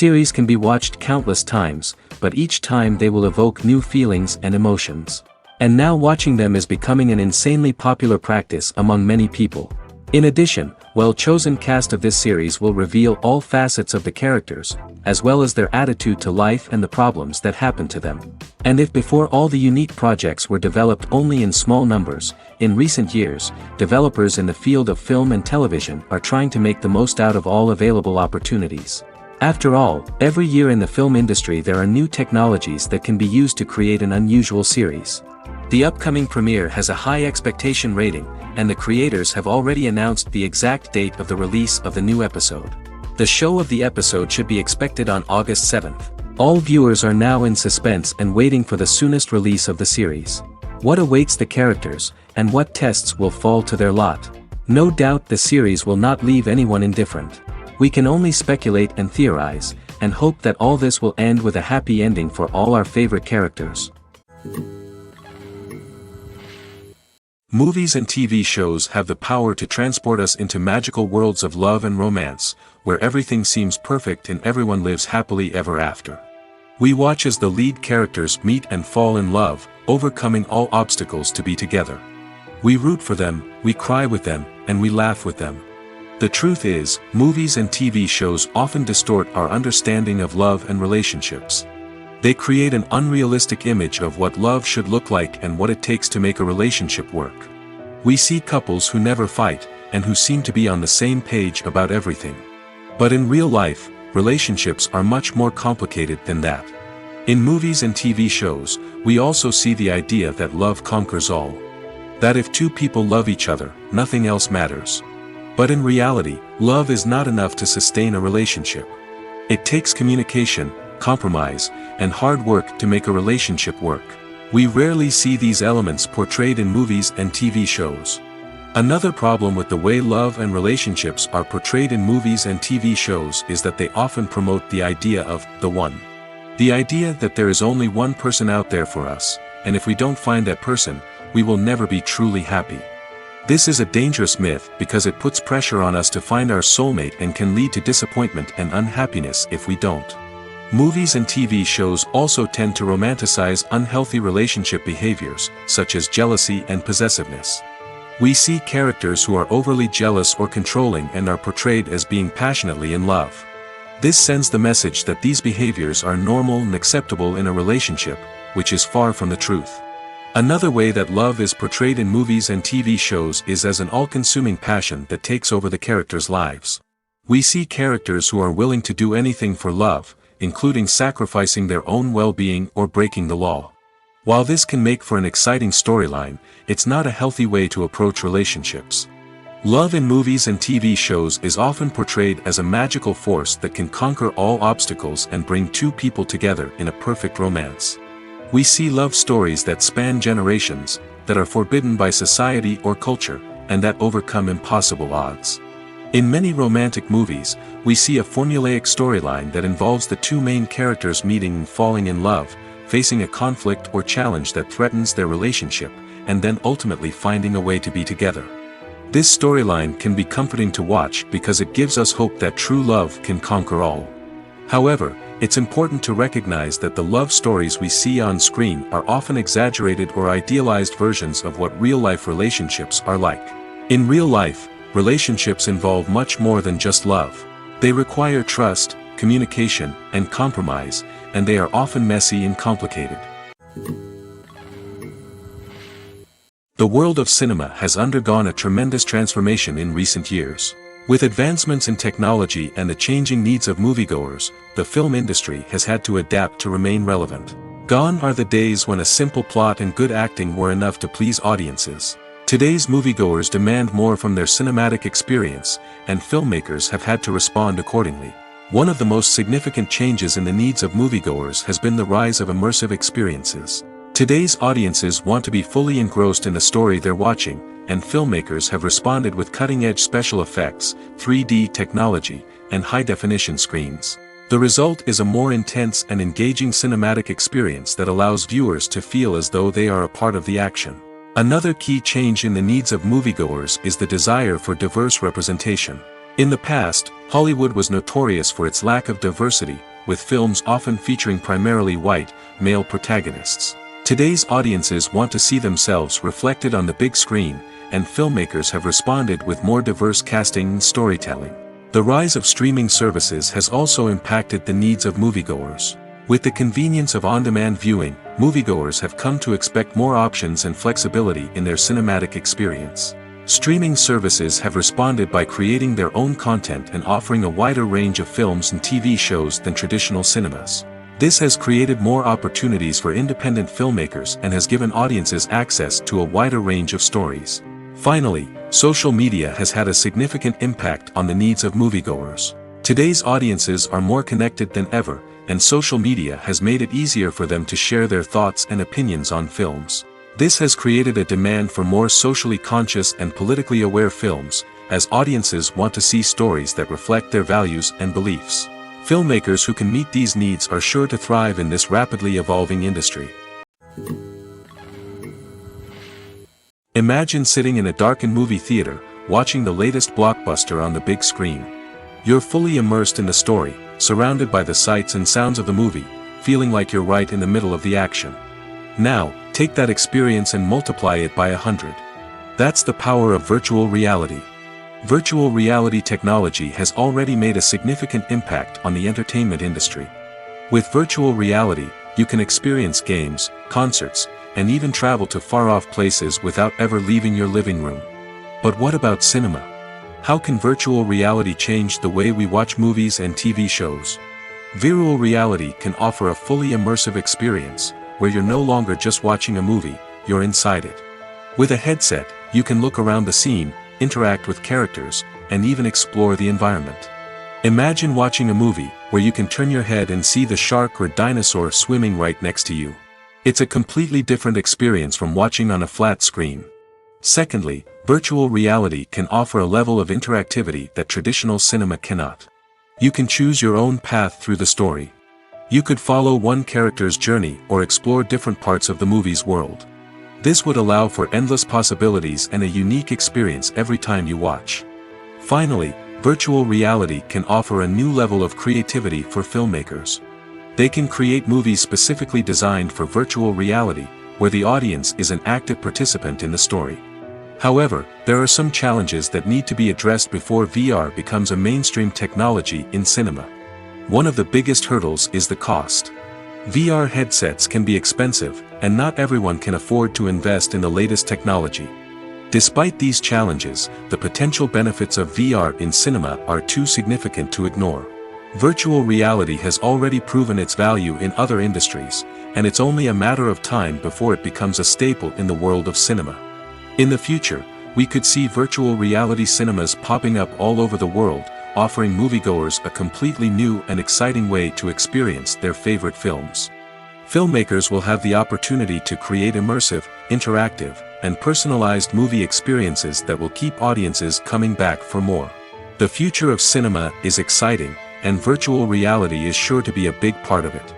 Series can be watched countless times, but each time they will evoke new feelings and emotions. And now watching them is becoming an insanely popular practice among many people. In addition, well-chosen cast of this series will reveal all facets of the characters, as well as their attitude to life and the problems that happen to them. And if before all the unique projects were developed only in small numbers, in recent years, developers in the field of film and television are trying to make the most out of all available opportunities. After all, every year in the film industry there are new technologies that can be used to create an unusual series. The upcoming premiere has a high expectation rating, and the creators have already announced the exact date of the release of the new episode. The show of the episode should be expected on August 7th. All viewers are now in suspense and waiting for the soonest release of the series. What awaits the characters, and what tests will fall to their lot? No doubt the series will not leave anyone indifferent. We can only speculate and theorize, and hope that all this will end with a happy ending for all our favorite characters. Movies and TV shows have the power to transport us into magical worlds of love and romance, where everything seems perfect and everyone lives happily ever after. We watch as the lead characters meet and fall in love, overcoming all obstacles to be together. We root for them, we cry with them, and we laugh with them. The truth is, movies and TV shows often distort our understanding of love and relationships. They create an unrealistic image of what love should look like and what it takes to make a relationship work. We see couples who never fight, and who seem to be on the same page about everything. But in real life, relationships are much more complicated than that. In movies and TV shows, we also see the idea that love conquers all. That if two people love each other, nothing else matters. But in reality, love is not enough to sustain a relationship. It takes communication, compromise, and hard work to make a relationship work. We rarely see these elements portrayed in movies and TV shows. Another problem with the way love and relationships are portrayed in movies and TV shows is that they often promote the idea of the one. The idea that there is only one person out there for us, and if we don't find that person, we will never be truly happy. This is a dangerous myth because it puts pressure on us to find our soulmate and can lead to disappointment and unhappiness if we don't. Movies and TV shows also tend to romanticize unhealthy relationship behaviors, such as jealousy and possessiveness. We see characters who are overly jealous or controlling and are portrayed as being passionately in love. This sends the message that these behaviors are normal and acceptable in a relationship, which is far from the truth. Another way that love is portrayed in movies and TV shows is as an all-consuming passion that takes over the characters' lives. We see characters who are willing to do anything for love, including sacrificing their own well-being or breaking the law. While this can make for an exciting storyline, it's not a healthy way to approach relationships. Love in movies and TV shows is often portrayed as a magical force that can conquer all obstacles and bring two people together in a perfect romance. We see love stories that span generations, that are forbidden by society or culture, and that overcome impossible odds. In many romantic movies, we see a formulaic storyline that involves the two main characters meeting and falling in love, facing a conflict or challenge that threatens their relationship, and then ultimately finding a way to be together. This storyline can be comforting to watch because it gives us hope that true love can conquer all. However, it's important to recognize that the love stories we see on screen are often exaggerated or idealized versions of what real-life relationships are like. In real life, relationships involve much more than just love. They require trust, communication, and compromise, and they are often messy and complicated. The world of cinema has undergone a tremendous transformation in recent years. With advancements in technology and the changing needs of moviegoers, the film industry has had to adapt to remain relevant. Gone are the days when a simple plot and good acting were enough to please audiences. Today's moviegoers demand more from their cinematic experience, and filmmakers have had to respond accordingly. One of the most significant changes in the needs of moviegoers has been the rise of immersive experiences. Today's audiences want to be fully engrossed in the story they're watching, and filmmakers have responded with cutting-edge special effects, 3D technology, and high-definition screens. The result is a more intense and engaging cinematic experience that allows viewers to feel as though they are a part of the action. Another key change in the needs of moviegoers is the desire for diverse representation. In the past, Hollywood was notorious for its lack of diversity, with films often featuring primarily white, male protagonists. Today's audiences want to see themselves reflected on the big screen, and filmmakers have responded with more diverse casting and storytelling. The rise of streaming services has also impacted the needs of moviegoers. With the convenience of on-demand viewing, moviegoers have come to expect more options and flexibility in their cinematic experience. Streaming services have responded by creating their own content and offering a wider range of films and TV shows than traditional cinemas. This has created more opportunities for independent filmmakers and has given audiences access to a wider range of stories. Finally, social media has had a significant impact on the needs of moviegoers. Today's audiences are more connected than ever, and social media has made it easier for them to share their thoughts and opinions on films. This has created a demand for more socially conscious and politically aware films, as audiences want to see stories that reflect their values and beliefs. Filmmakers who can meet these needs are sure to thrive in this rapidly evolving industry. Imagine sitting in a darkened movie theater, watching the latest blockbuster on the big screen. You're fully immersed in the story, surrounded by the sights and sounds of the movie, feeling like you're right in the middle of the action. Now, take that experience and multiply it by 100. That's the power of virtual reality. Virtual reality technology has already made a significant impact on the entertainment industry. With virtual reality, you can experience games, concerts, and even travel to far-off places without ever leaving your living room. But what about cinema? How can virtual reality change the way we watch movies and TV shows? Virtual reality can offer a fully immersive experience, where you're no longer just watching a movie, you're inside it. With a headset, you can look around the scene, interact with characters, and even explore the environment. Imagine watching a movie, where you can turn your head and see the shark or dinosaur swimming right next to you. It's a completely different experience from watching on a flat screen. Secondly, virtual reality can offer a level of interactivity that traditional cinema cannot. You can choose your own path through the story. You could follow one character's journey or explore different parts of the movie's world. This would allow for endless possibilities and a unique experience every time you watch. Finally, virtual reality can offer a new level of creativity for filmmakers. They can create movies specifically designed for virtual reality, where the audience is an active participant in the story. However, there are some challenges that need to be addressed before VR becomes a mainstream technology in cinema. One of the biggest hurdles is the cost. VR headsets can be expensive, and not everyone can afford to invest in the latest technology. Despite these challenges, the potential benefits of VR in cinema are too significant to ignore. Virtual reality has already proven its value in other industries, and it's only a matter of time before it becomes a staple in the world of cinema. In the future, we could see virtual reality cinemas popping up all over the world, offering moviegoers a completely new and exciting way to experience their favorite films. Filmmakers will have the opportunity to create immersive, interactive, and personalized movie experiences that will keep audiences coming back for more. The future of cinema is exciting, and virtual reality is sure to be a big part of it.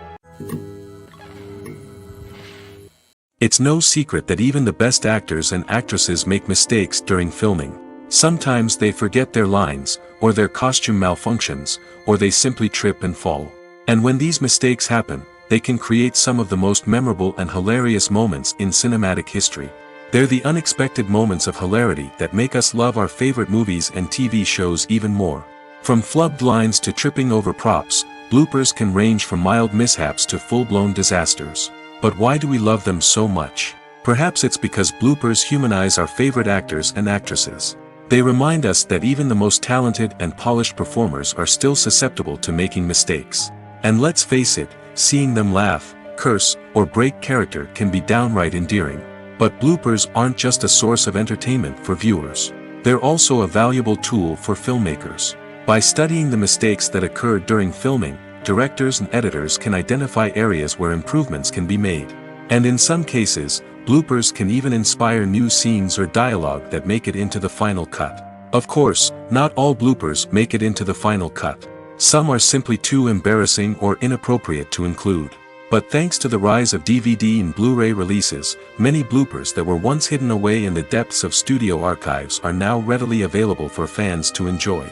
It's no secret that even the best actors and actresses make mistakes during filming. Sometimes they forget their lines, or their costume malfunctions, or they simply trip and fall. And when these mistakes happen, they can create some of the most memorable and hilarious moments in cinematic history. They're the unexpected moments of hilarity that make us love our favorite movies and TV shows even more. From flubbed lines to tripping over props, bloopers can range from mild mishaps to full-blown disasters. But why do we love them so much? Perhaps it's because bloopers humanize our favorite actors and actresses. They remind us that even the most talented and polished performers are still susceptible to making mistakes. And let's face it, seeing them laugh, curse, or break character can be downright endearing. But bloopers aren't just a source of entertainment for viewers. They're also a valuable tool for filmmakers. By studying the mistakes that occurred during filming, directors and editors can identify areas where improvements can be made. And in some cases, bloopers can even inspire new scenes or dialogue that make it into the final cut. Of course, not all bloopers make it into the final cut. Some are simply too embarrassing or inappropriate to include. But thanks to the rise of DVD and Blu-ray releases, many bloopers that were once hidden away in the depths of studio archives are now readily available for fans to enjoy.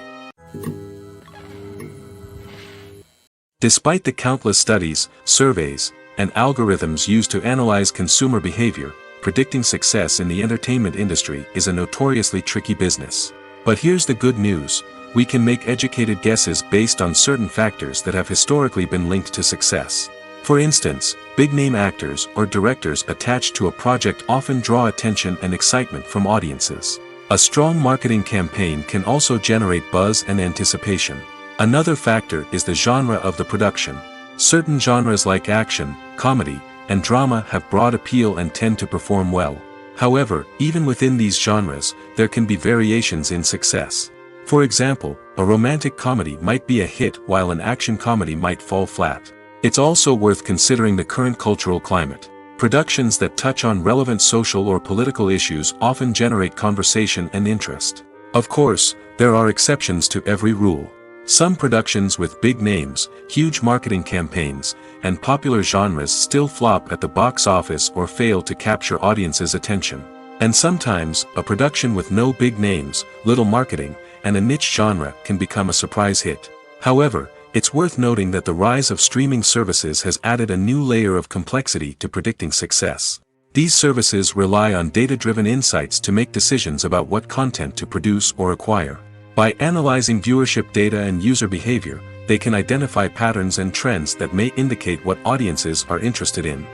Despite the countless studies, surveys, and algorithms used to analyze consumer behavior, predicting success in the entertainment industry is a notoriously tricky business. But here's the good news: we can make educated guesses based on certain factors that have historically been linked to success. For instance, big-name actors or directors attached to a project often draw attention and excitement from audiences. A strong marketing campaign can also generate buzz and anticipation. Another factor is the genre of the production. Certain genres like action, comedy, and drama have broad appeal and tend to perform well. However, even within these genres, there can be variations in success. For example, a romantic comedy might be a hit while an action comedy might fall flat. It's also worth considering the current cultural climate. Productions that touch on relevant social or political issues often generate conversation and interest. Of course, there are exceptions to every rule. Some productions with big names, huge marketing campaigns, and popular genres still flop at the box office or fail to capture audiences' attention. And sometimes, a production with no big names, little marketing, and a niche genre can become a surprise hit. However, it's worth noting that the rise of streaming services has added a new layer of complexity to predicting success. These services rely on data-driven insights to make decisions about what content to produce or acquire. By analyzing viewership data and user behavior, they can identify patterns and trends that may indicate what audiences are interested in.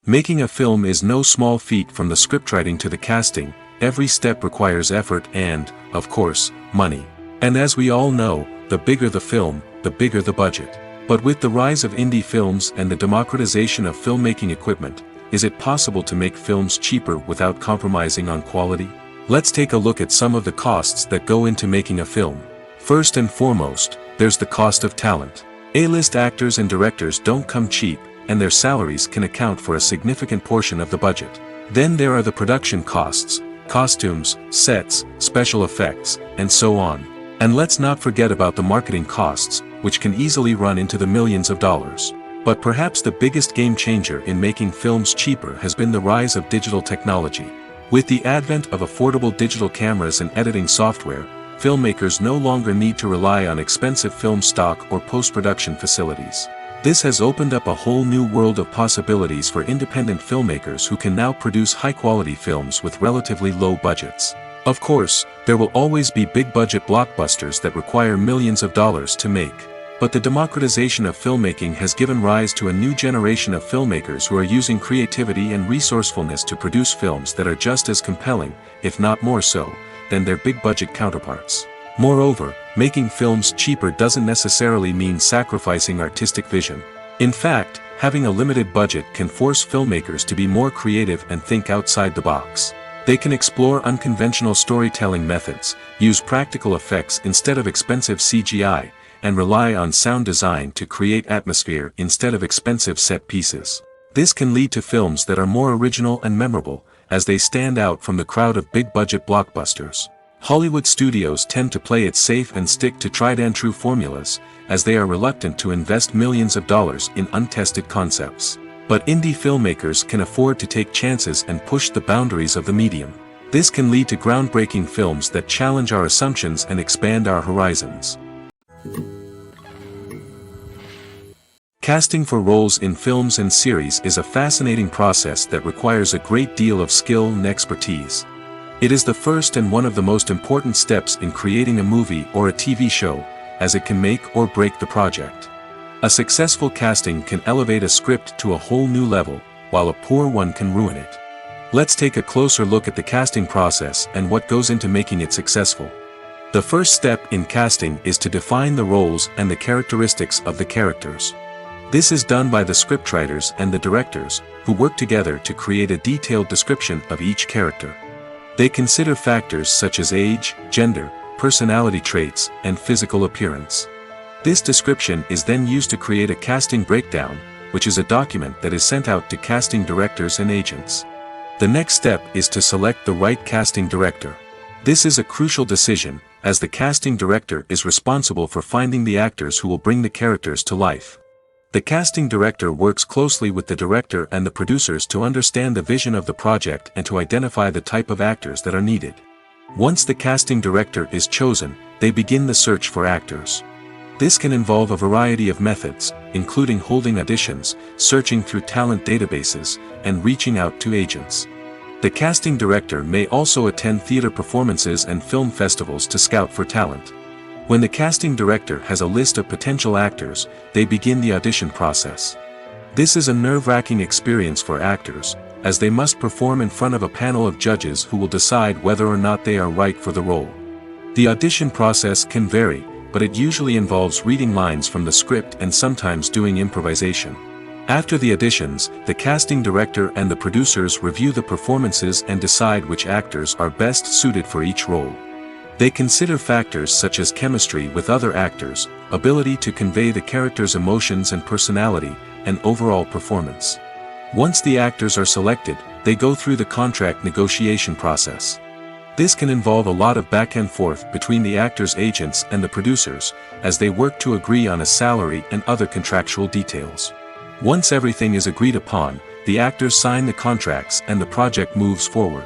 Making a film is no small feat. From the scriptwriting to the casting, every step requires effort and, of course, money. And as we all know, the bigger the film, the bigger the budget. But with the rise of indie films and the democratization of filmmaking equipment, is it possible to make films cheaper without compromising on quality? Let's take a look at some of the costs that go into making a film. First and foremost, there's the cost of talent. A-list actors and directors don't come cheap, and their salaries can account for a significant portion of the budget. Then there are the production costs, costumes, sets, special effects, and so on. And let's not forget about the marketing costs, which can easily run into the millions of dollars. But perhaps the biggest game changer in making films cheaper has been the rise of digital technology. With the advent of affordable digital cameras and editing software, filmmakers no longer need to rely on expensive film stock or post-production facilities. This has opened up a whole new world of possibilities for independent filmmakers who can now produce high-quality films with relatively low budgets. Of course, there will always be big-budget blockbusters that require millions of dollars to make. But the democratization of filmmaking has given rise to a new generation of filmmakers who are using creativity and resourcefulness to produce films that are just as compelling, if not more so, than their big-budget counterparts. Moreover, making films cheaper doesn't necessarily mean sacrificing artistic vision. In fact, having a limited budget can force filmmakers to be more creative and think outside the box. They can explore unconventional storytelling methods, use practical effects instead of expensive CGI, and rely on sound design to create atmosphere instead of expensive set pieces. This can lead to films that are more original and memorable, as they stand out from the crowd of big-budget blockbusters. Hollywood studios tend to play it safe and stick to tried-and-true formulas, as they are reluctant to invest millions of dollars in untested concepts. But indie filmmakers can afford to take chances and push the boundaries of the medium. This can lead to groundbreaking films that challenge our assumptions and expand our horizons. Casting for roles in films and series is a fascinating process that requires a great deal of skill and expertise. It is the first and one of the most important steps in creating a movie or a TV show, as it can make or break the project. A successful casting can elevate a script to a whole new level, while a poor one can ruin it. Let's take a closer look at the casting process and what goes into making it successful. The first step in casting is to define the roles and the characteristics of the characters. This is done by the scriptwriters and the directors, who work together to create a detailed description of each character. They consider factors such as age, gender, personality traits, and physical appearance. This description is then used to create a casting breakdown, which is a document that is sent out to casting directors and agents. The next step is to select the right casting director. This is a crucial decision, as the casting director is responsible for finding the actors who will bring the characters to life. The casting director works closely with the director and the producers to understand the vision of the project and to identify the type of actors that are needed. Once the casting director is chosen, they begin the search for actors. This can involve a variety of methods, including holding auditions, searching through talent databases, and reaching out to agents. The casting director may also attend theater performances and film festivals to scout for talent. When the casting director has a list of potential actors, they begin the audition process. This is a nerve-wracking experience for actors, as they must perform in front of a panel of judges who will decide whether or not they are right for the role. The audition process can vary, but it usually involves reading lines from the script and sometimes doing improvisation. After the auditions, the casting director and the producers review the performances and decide which actors are best suited for each role. They consider factors such as chemistry with other actors, ability to convey the character's emotions and personality, and overall performance. Once the actors are selected, they go through the contract negotiation process. This can involve a lot of back and forth between the actors' agents and the producers, as they work to agree on a salary and other contractual details. Once everything is agreed upon, the actors sign the contracts and the project moves forward.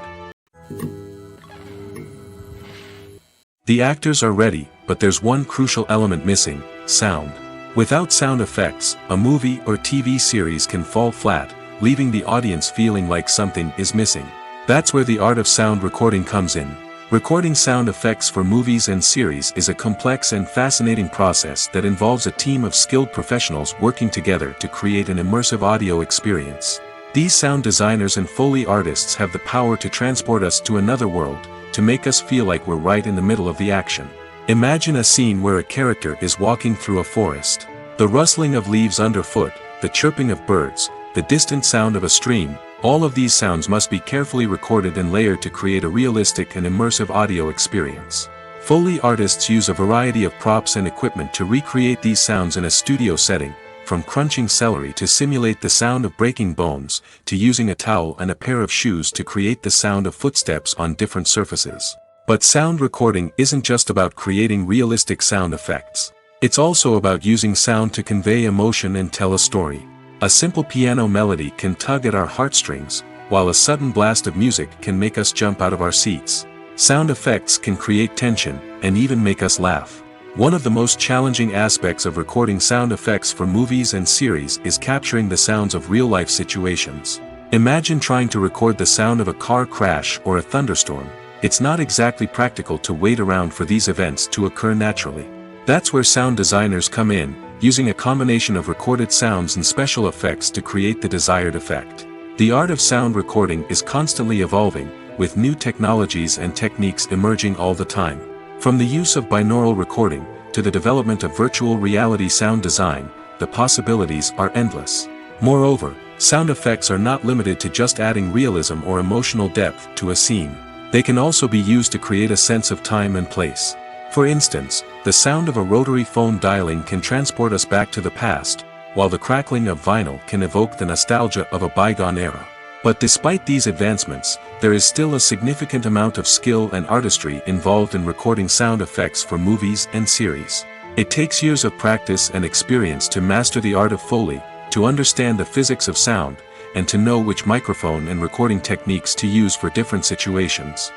The actors are ready, but there's one crucial element missing: sound. Without sound effects, a movie or TV series can fall flat, leaving the audience feeling like something is missing. That's where the art of sound recording comes in. Recording sound effects for movies and series is a complex and fascinating process that involves a team of skilled professionals working together to create an immersive audio experience. These sound designers and Foley artists have the power to transport us to another world, to make us feel like we're right in the middle of the action. Imagine a scene where a character is walking through a forest. The rustling of leaves underfoot, the chirping of birds, the distant sound of a stream, all of these sounds must be carefully recorded and layered to create a realistic and immersive audio experience. Foley artists use a variety of props and equipment to recreate these sounds in a studio setting, from crunching celery to simulate the sound of breaking bones, to using a towel and a pair of shoes to create the sound of footsteps on different surfaces. But sound recording isn't just about creating realistic sound effects. It's also about using sound to convey emotion and tell a story. A simple piano melody can tug at our heartstrings, while a sudden blast of music can make us jump out of our seats. Sound effects can create tension, and even make us laugh. One of the most challenging aspects of recording sound effects for movies and series is capturing the sounds of real-life situations. Imagine trying to record the sound of a car crash or a thunderstorm. It's not exactly practical to wait around for these events to occur naturally. That's where sound designers come in, using a combination of recorded sounds and special effects to create the desired effect. The art of sound recording is constantly evolving, with new technologies and techniques emerging all the time. From the use of binaural recording, to the development of virtual reality sound design, the possibilities are endless. Moreover, sound effects are not limited to just adding realism or emotional depth to a scene. They can also be used to create a sense of time and place. For instance, the sound of a rotary phone dialing can transport us back to the past, while the crackling of vinyl can evoke the nostalgia of a bygone era. But despite these advancements, there is still a significant amount of skill and artistry involved in recording sound effects for movies and series. It takes years of practice and experience to master the art of Foley, to understand the physics of sound, and to know which microphone and recording techniques to use for different situations.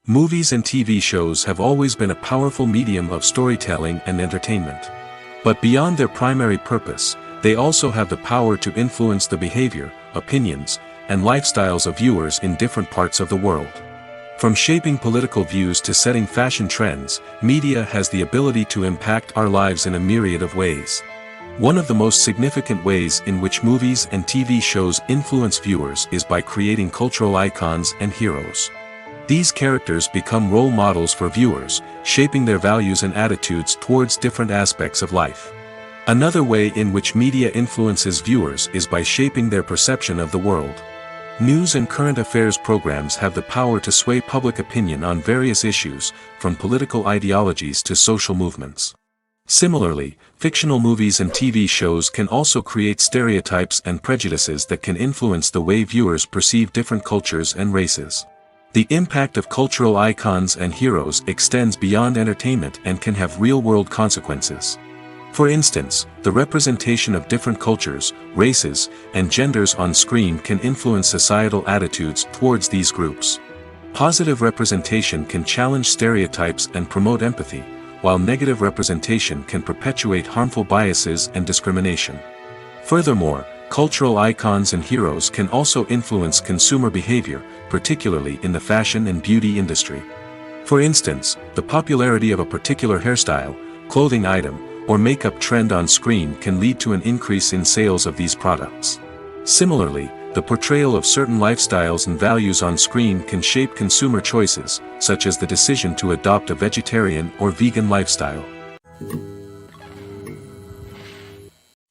Movies and TV shows have always been a powerful medium of storytelling and entertainment. But beyond their primary purpose, they also have the power to influence the behavior, opinions, and lifestyles of viewers in different parts of the world. From shaping political views to setting fashion trends, media has the ability to impact our lives in a myriad of ways. One of the most significant ways in which movies and TV shows influence viewers is by creating cultural icons and heroes. These characters become role models for viewers, shaping their values and attitudes towards different aspects of life. Another way in which media influences viewers is by shaping their perception of the world. News and current affairs programs have the power to sway public opinion on various issues, from political ideologies to social movements. Similarly, fictional movies and TV shows can also create stereotypes and prejudices that can influence the way viewers perceive different cultures and races. The impact of cultural icons and heroes extends beyond entertainment and can have real-world consequences. For instance, the representation of different cultures, races, and genders on screen can influence societal attitudes towards these groups. Positive representation can challenge stereotypes and promote empathy, while negative representation can perpetuate harmful biases and discrimination. Furthermore, cultural icons and heroes can also influence consumer behavior, particularly in the fashion and beauty industry. For instance, the popularity of a particular hairstyle, clothing item, or makeup trend on screen can lead to an increase in sales of these products. Similarly, the portrayal of certain lifestyles and values on screen can shape consumer choices, such as the decision to adopt a vegetarian or vegan lifestyle.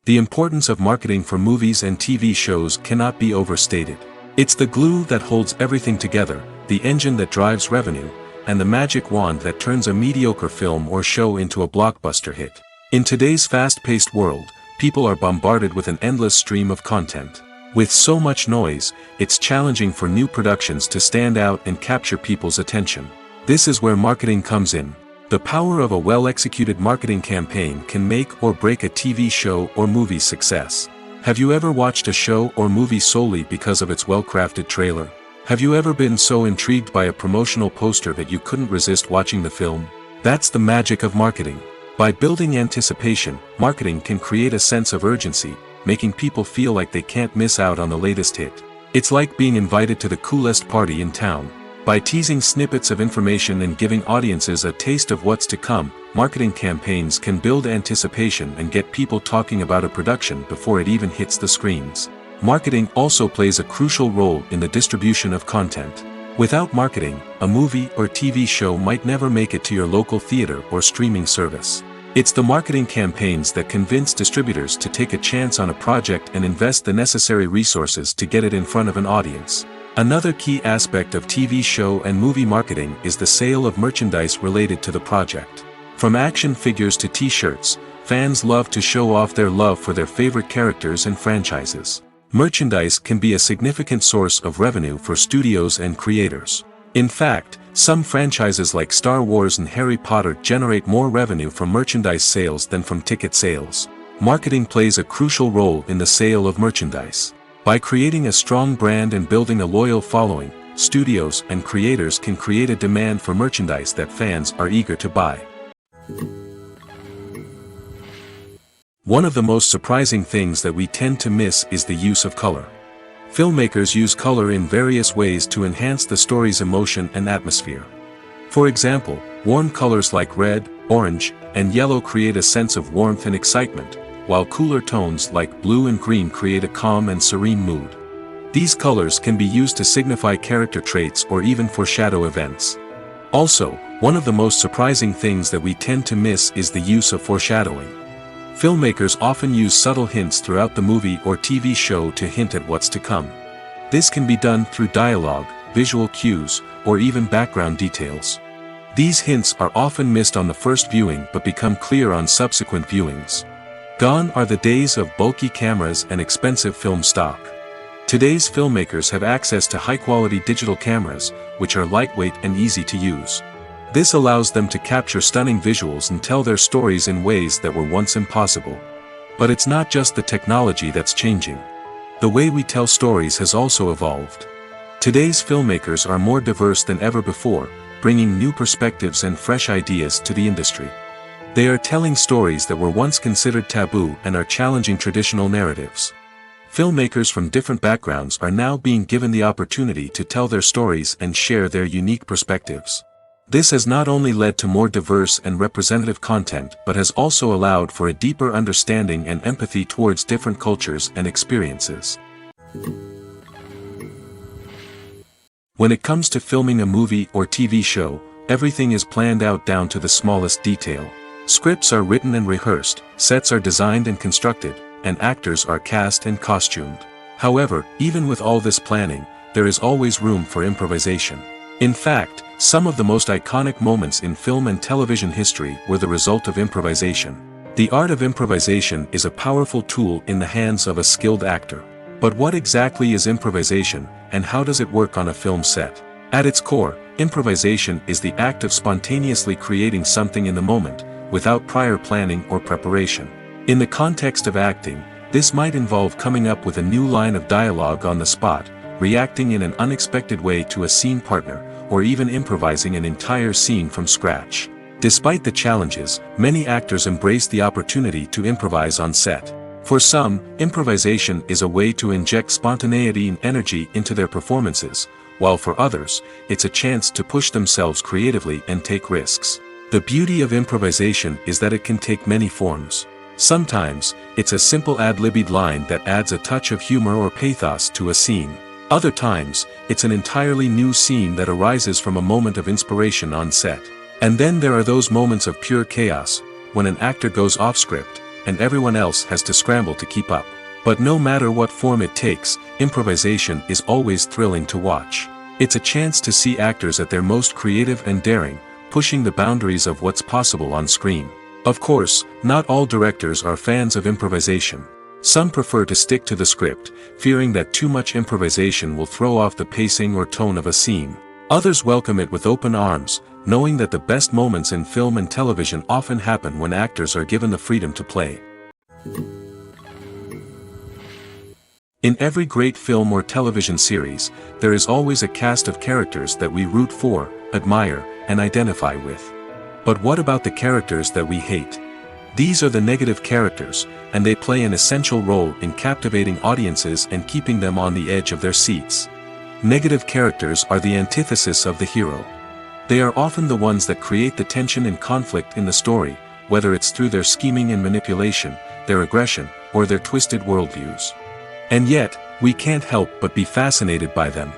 The importance of marketing for movies and TV shows cannot be overstated. It's the glue that holds everything together, the engine that drives revenue, and the magic wand that turns a mediocre film or show into a blockbuster hit. In today's fast-paced world, people are bombarded with an endless stream of content. With so much noise, it's challenging for new productions to stand out and capture people's attention. This is where marketing comes in. The power of a well-executed marketing campaign can make or break a TV show or movie's success. Have you ever watched a show or movie solely because of its well-crafted trailer? Have you ever been so intrigued by a promotional poster that you couldn't resist watching the film? That's the magic of marketing. By building anticipation, marketing can create a sense of urgency, making people feel like they can't miss out on the latest hit. It's like being invited to the coolest party in town. By teasing snippets of information and giving audiences a taste of what's to come, marketing campaigns can build anticipation and get people talking about a production before it even hits the screens. Marketing also plays a crucial role in the distribution of content. Without marketing, a movie or TV show might never make it to your local theater or streaming service. It's the marketing campaigns that convince distributors to take a chance on a project and invest the necessary resources to get it in front of an audience. Another key aspect of TV show and movie marketing is the sale of merchandise related to the project. From action figures to t-shirts, fans love to show off their love for their favorite characters and franchises. Merchandise can be a significant source of revenue for studios and creators. In fact, some franchises like Star Wars and Harry Potter generate more revenue from merchandise sales than from ticket sales. Marketing plays a crucial role in the sale of merchandise. By creating a strong brand and building a loyal following, studios and creators can create a demand for merchandise that fans are eager to buy. One of the most surprising things that we tend to miss is the use of color. Filmmakers use color in various ways to enhance the story's emotion and atmosphere. For example, warm colors like red, orange, and yellow create a sense of warmth and excitement, while cooler tones like blue and green create a calm and serene mood. These colors can be used to signify character traits or even foreshadow events. Also, one of the most surprising things that we tend to miss is the use of foreshadowing. Filmmakers often use subtle hints throughout the movie or TV show to hint at what's to come. This can be done through dialogue, visual cues, or even background details. These hints are often missed on the first viewing but become clear on subsequent viewings. Gone are the days of bulky cameras and expensive film stock. Today's filmmakers have access to high-quality digital cameras, which are lightweight and easy to use. This allows them to capture stunning visuals and tell their stories in ways that were once impossible. But it's not just the technology that's changing. The way we tell stories has also evolved. Today's filmmakers are more diverse than ever before, bringing new perspectives and fresh ideas to the industry. They are telling stories that were once considered taboo and are challenging traditional narratives. Filmmakers from different backgrounds are now being given the opportunity to tell their stories and share their unique perspectives. This has not only led to more diverse and representative content but has also allowed for a deeper understanding and empathy towards different cultures and experiences. When it comes to filming a movie or TV show, everything is planned out down to the smallest detail. Scripts are written and rehearsed, sets are designed and constructed, and actors are cast and costumed. However, even with all this planning, there is always room for improvisation. In fact, some of the most iconic moments in film and television history were the result of improvisation. The art of improvisation is a powerful tool in the hands of a skilled actor. But what exactly is improvisation, and how does it work on a film set? At its core, improvisation is the act of spontaneously creating something in the moment, without prior planning or preparation. In the context of acting, this might involve coming up with a new line of dialogue on the spot, reacting in an unexpected way to a scene partner, or even improvising an entire scene from scratch. Despite the challenges, many actors embrace the opportunity to improvise on set. For some, improvisation is a way to inject spontaneity and energy into their performances, while for others, it's a chance to push themselves creatively and take risks. The beauty of improvisation is that it can take many forms. Sometimes, it's a simple ad-libbed line that adds a touch of humor or pathos to a scene. Other times, it's an entirely new scene that arises from a moment of inspiration on set. And then there are those moments of pure chaos, when an actor goes off script, and everyone else has to scramble to keep up. But no matter what form it takes, improvisation is always thrilling to watch. It's a chance to see actors at their most creative and daring, pushing the boundaries of what's possible on screen. Of course, not all directors are fans of improvisation. Some prefer to stick to the script, fearing that too much improvisation will throw off the pacing or tone of a scene. Others welcome it with open arms, knowing that the best moments in film and television often happen when actors are given the freedom to play. In every great film or television series, there is always a cast of characters that we root for, admire, and identify with. But what about the characters that we hate? These are the negative characters, and they play an essential role in captivating audiences and keeping them on the edge of their seats. Negative characters are the antithesis of the hero. They are often the ones that create the tension and conflict in the story, whether it's through their scheming and manipulation, their aggression, or their twisted worldviews. And yet, we can't help but be fascinated by them.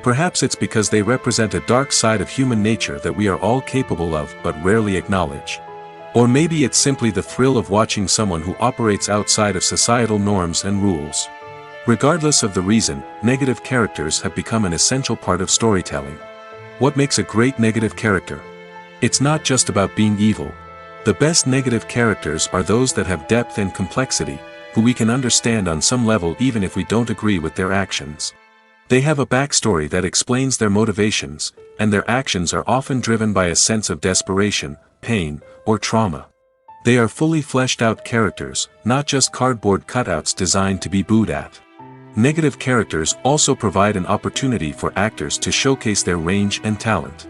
Perhaps it's because they represent a dark side of human nature that we are all capable of but rarely acknowledge. Or maybe it's simply the thrill of watching someone who operates outside of societal norms and rules. Regardless of the reason, negative characters have become an essential part of storytelling. What makes a great negative character? It's not just about being evil. The best negative characters are those that have depth and complexity, who we can understand on some level even if we don't agree with their actions. They have a backstory that explains their motivations, and their actions are often driven by a sense of desperation, pain, or trauma. They are fully fleshed out characters, not just cardboard cutouts designed to be booed at. Negative characters also provide an opportunity for actors to showcase their range and talent.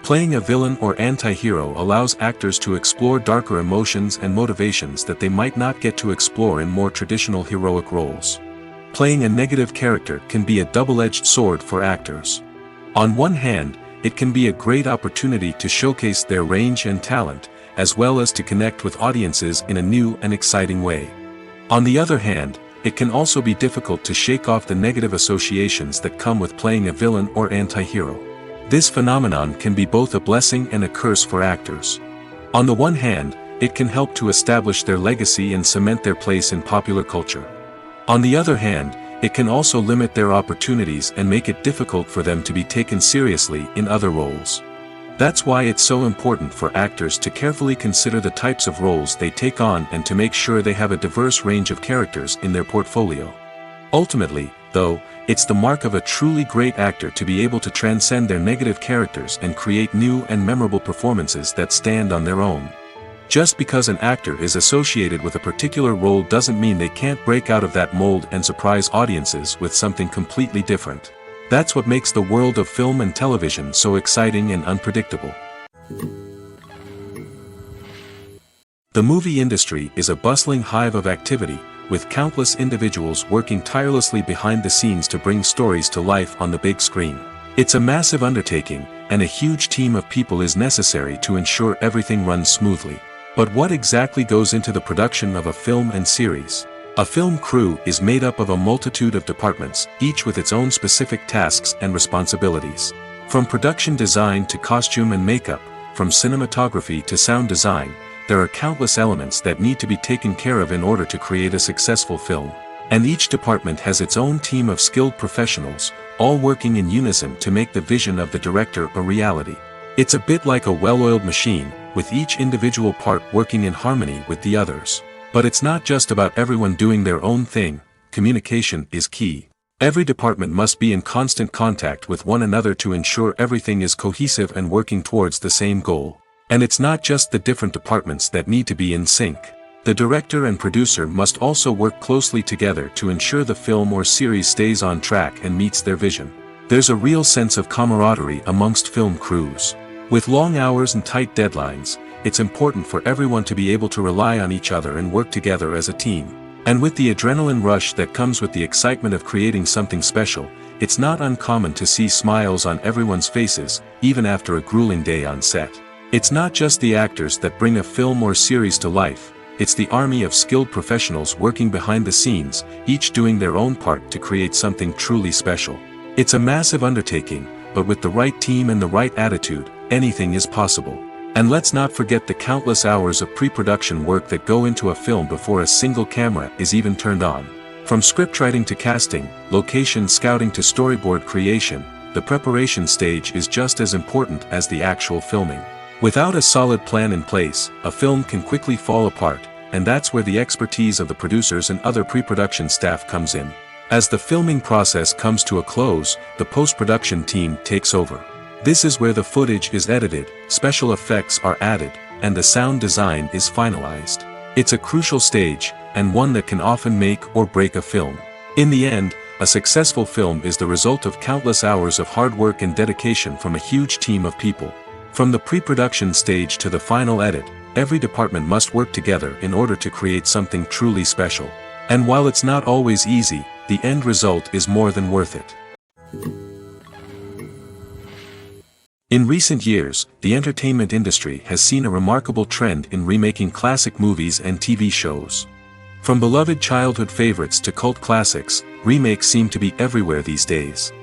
Playing a villain or anti-hero allows actors to explore darker emotions and motivations that they might not get to explore in more traditional heroic roles. Playing a negative character can be a double-edged sword for actors. On one hand, it can be a great opportunity to showcase their range and talent, as well as to connect with audiences in a new and exciting way. On the other hand, it can also be difficult to shake off the negative associations that come with playing a villain or anti-hero. This phenomenon can be both a blessing and a curse for actors. On the one hand, it can help to establish their legacy and cement their place in popular culture. On the other hand, it can also limit their opportunities and make it difficult for them to be taken seriously in other roles. That's why it's so important for actors to carefully consider the types of roles they take on and to make sure they have a diverse range of characters in their portfolio. Ultimately, though, it's the mark of a truly great actor to be able to transcend their negative characters and create new and memorable performances that stand on their own. Just because an actor is associated with a particular role doesn't mean they can't break out of that mold and surprise audiences with something completely different. That's what makes the world of film and television so exciting and unpredictable. The movie industry is a bustling hive of activity, with countless individuals working tirelessly behind the scenes to bring stories to life on the big screen. It's a massive undertaking, and a huge team of people is necessary to ensure everything runs smoothly. But what exactly goes into the production of a film and series? A film crew is made up of a multitude of departments, each with its own specific tasks and responsibilities. From production design to costume and makeup, from cinematography to sound design, there are countless elements that need to be taken care of in order to create a successful film. And each department has its own team of skilled professionals, all working in unison to make the vision of the director a reality. It's a bit like a well-oiled machine, with each individual part working in harmony with the others. But it's not just about everyone doing their own thing. Communication is key. Every department must be in constant contact with one another to ensure everything is cohesive and working towards the same goal. And it's not just the different departments that need to be in sync. The director and producer must also work closely together to ensure the film or series stays on track and meets their vision. There's a real sense of camaraderie amongst film crews. With long hours and tight deadlines, it's important for everyone to be able to rely on each other and work together as a team. And with the adrenaline rush that comes with the excitement of creating something special, it's not uncommon to see smiles on everyone's faces, even after a grueling day on set. It's not just the actors that bring a film or series to life, it's the army of skilled professionals working behind the scenes, each doing their own part to create something truly special. It's a massive undertaking, but with the right team and the right attitude, anything is possible. And let's not forget the countless hours of pre-production work that go into a film before a single camera is even turned on. From scriptwriting to casting, location scouting to storyboard creation, the preparation stage is just as important as the actual filming. Without a solid plan in place, a film can quickly fall apart, and that's where the expertise of the producers and other pre-production staff comes in. As the filming process comes to a close, the post-production team takes over. This is where the footage is edited, special effects are added, and the sound design is finalized. It's a crucial stage, and one that can often make or break a film. In the end, a successful film is the result of countless hours of hard work and dedication from a huge team of people. From the pre-production stage to the final edit, every department must work together in order to create something truly special. And while it's not always easy, the end result is more than worth it. In recent years, the entertainment industry has seen a remarkable trend in remaking classic movies and TV shows. From beloved childhood favorites to cult classics, remakes seem to be everywhere these days.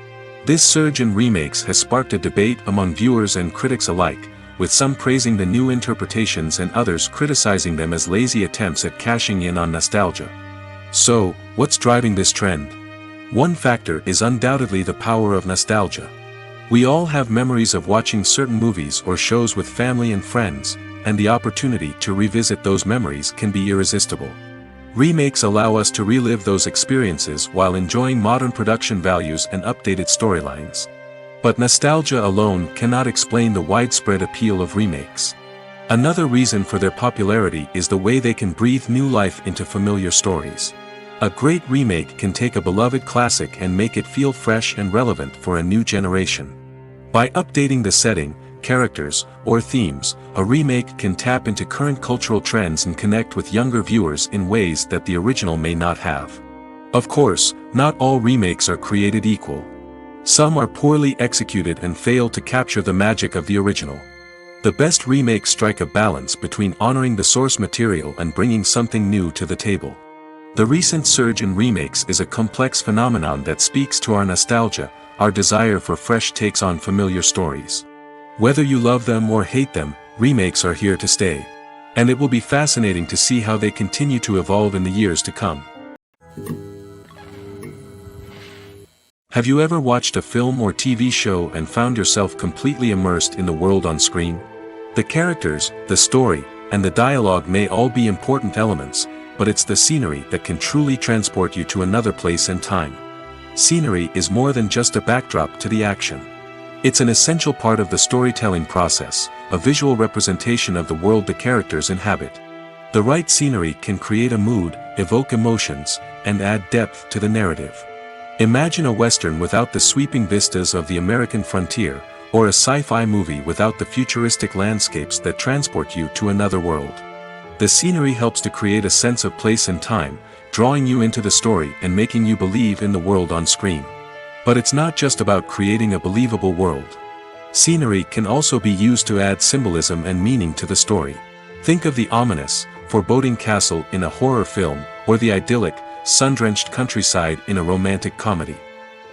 This surge in remakes has sparked a debate among viewers and critics alike, with some praising the new interpretations and others criticizing them as lazy attempts at cashing in on nostalgia. So, what's driving this trend? One factor is undoubtedly the power of nostalgia. We all have memories of watching certain movies or shows with family and friends, and the opportunity to revisit those memories can be irresistible. Remakes allow us to relive those experiences while enjoying modern production values and updated storylines. But nostalgia alone cannot explain the widespread appeal of remakes. Another reason for their popularity is the way they can breathe new life into familiar stories. A great remake can take a beloved classic and make it feel fresh and relevant for a new generation. By updating the setting, characters, or themes, a remake can tap into current cultural trends and connect with younger viewers in ways that the original may not have. Of course, not all remakes are created equal. Some are poorly executed and fail to capture the magic of the original. The best remakes strike a balance between honoring the source material and bringing something new to the table. The recent surge in remakes is a complex phenomenon that speaks to our nostalgia, our desire for fresh takes on familiar stories. Whether you love them or hate them, remakes are here to stay. And it will be fascinating to see how they continue to evolve in the years to come. Have you ever watched a film or TV show and found yourself completely immersed in the world on screen? The characters, the story, and the dialogue may all be important elements, but it's the scenery that can truly transport you to another place and time. Scenery is more than just a backdrop to the action. It's an essential part of the storytelling process, a visual representation of the world the characters inhabit. The right scenery can create a mood, evoke emotions, and add depth to the narrative. Imagine a Western without the sweeping vistas of the American frontier, or a sci-fi movie without the futuristic landscapes that transport you to another world. The scenery helps to create a sense of place and time, drawing you into the story and making you believe in the world on screen. But it's not just about creating a believable world. Scenery can also be used to add symbolism and meaning to the story. Think of the ominous, foreboding castle in a horror film, or the idyllic, sun-drenched countryside in a romantic comedy.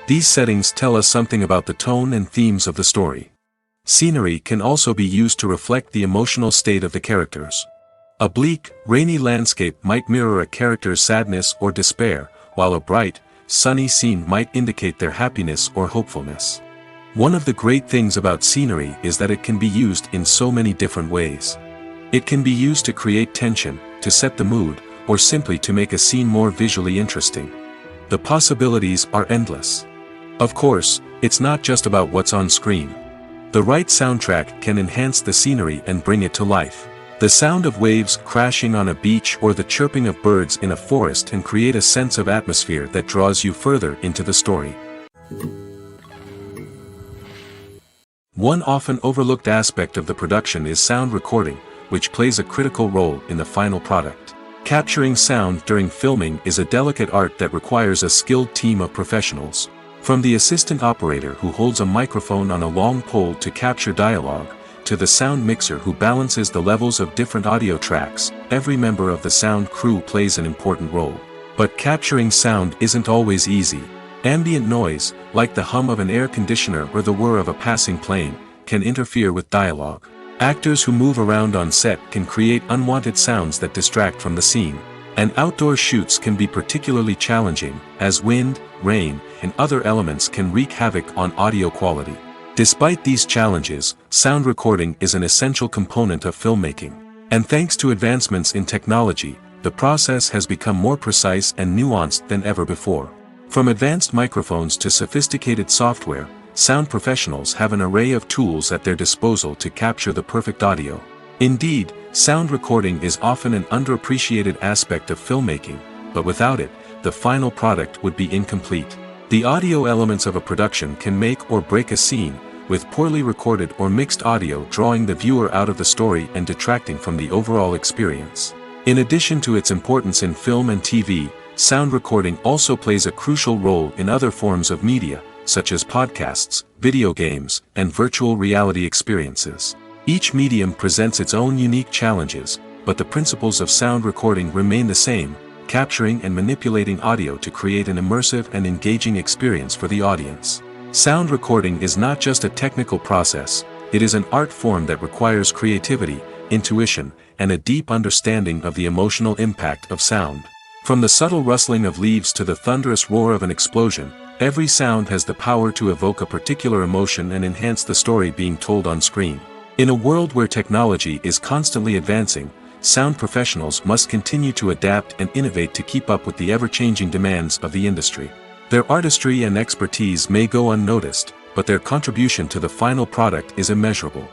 These settings tell us something about the tone and themes of the story. Scenery can also be used to reflect the emotional state of the characters. A bleak, rainy landscape might mirror a character's sadness or despair, while a bright, sunny scene might indicate their happiness or hopefulness. One of the great things about scenery is that it can be used in so many different ways. It can be used to create tension, to set the mood, or simply to make a scene more visually interesting. The possibilities are endless. Of course, it's not just about what's on screen. The right soundtrack can enhance the scenery and bring it to life. The sound of waves crashing on a beach or the chirping of birds in a forest can create a sense of atmosphere that draws you further into the story. One often overlooked aspect of the production is sound recording, which plays a critical role in the final product. Capturing sound during filming is a delicate art that requires a skilled team of professionals. From the assistant operator who holds a microphone on a long pole to capture dialogue, to the sound mixer who balances the levels of different audio tracks, every member of the sound crew plays an important role. But capturing sound isn't always easy. Ambient noise, like the hum of an air conditioner or the whir of a passing plane, can interfere with dialogue. Actors who move around on set can create unwanted sounds that distract from the scene. And outdoor shoots can be particularly challenging, as wind, rain, and other elements can wreak havoc on audio quality. Despite these challenges, sound recording is an essential component of filmmaking. And thanks to advancements in technology, the process has become more precise and nuanced than ever before. From advanced microphones to sophisticated software, sound professionals have an array of tools at their disposal to capture the perfect audio. Indeed, sound recording is often an underappreciated aspect of filmmaking, but without it, the final product would be incomplete. The audio elements of a production can make or break a scene, with poorly recorded or mixed audio drawing the viewer out of the story and detracting from the overall experience. In addition to its importance in film and TV, sound recording also plays a crucial role in other forms of media, such as podcasts, video games, and virtual reality experiences. Each medium presents its own unique challenges, but the principles of sound recording remain the same, capturing and manipulating audio to create an immersive and engaging experience for the audience. Sound recording is not just a technical process, it is an art form that requires creativity, intuition, and a deep understanding of the emotional impact of sound. From the subtle rustling of leaves to the thunderous roar of an explosion, every sound has the power to evoke a particular emotion and enhance the story being told on screen. In a world where technology is constantly advancing, sound professionals must continue to adapt and innovate to keep up with the ever-changing demands of the industry. Their artistry and expertise may go unnoticed, but their contribution to the final product is immeasurable.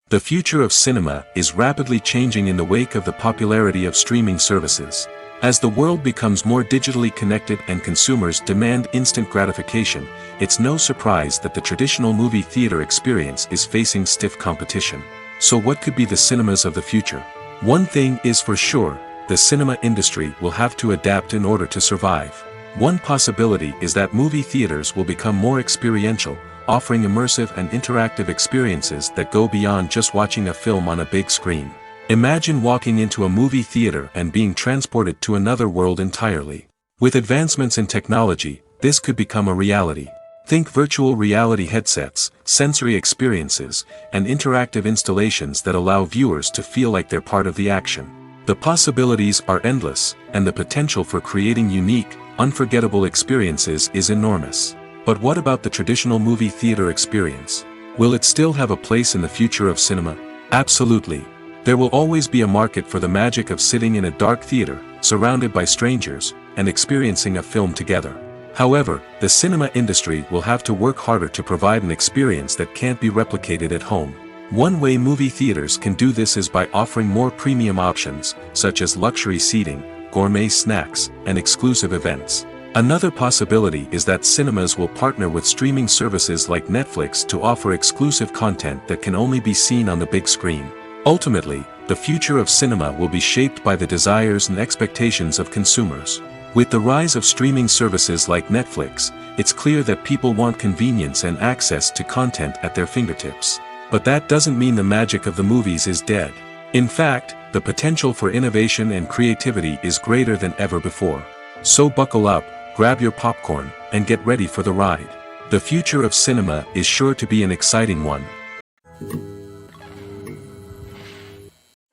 The future of cinema is rapidly changing in the wake of the popularity of streaming services. As the world becomes more digitally connected and consumers demand instant gratification, it's no surprise that the traditional movie theater experience is facing stiff competition. So what could be the cinemas of the future? One thing is for sure, the cinema industry will have to adapt in order to survive. One possibility is that movie theaters will become more experiential, offering immersive and interactive experiences that go beyond just watching a film on a big screen. Imagine walking into a movie theater and being transported to another world entirely. With advancements in technology, this could become a reality. Think virtual reality headsets, sensory experiences, and interactive installations that allow viewers to feel like they're part of the action. The possibilities are endless, and the potential for creating unique, unforgettable experiences is enormous. But what about the traditional movie theater experience? Will it still have a place in the future of cinema? Absolutely. There will always be a market for the magic of sitting in a dark theater, surrounded by strangers, and experiencing a film together. However, the cinema industry will have to work harder to provide an experience that can't be replicated at home. One way movie theaters can do this is by offering more premium options, such as luxury seating, gourmet snacks, and exclusive events. Another possibility is that cinemas will partner with streaming services like Netflix to offer exclusive content that can only be seen on the big screen. Ultimately, the future of cinema will be shaped by the desires and expectations of consumers. With the rise of streaming services like Netflix, it's clear that people want convenience and access to content at their fingertips. But that doesn't mean the magic of the movies is dead. In fact, the potential for innovation and creativity is greater than ever before. So buckle up, grab your popcorn, and get ready for the ride. The future of cinema is sure to be an exciting one.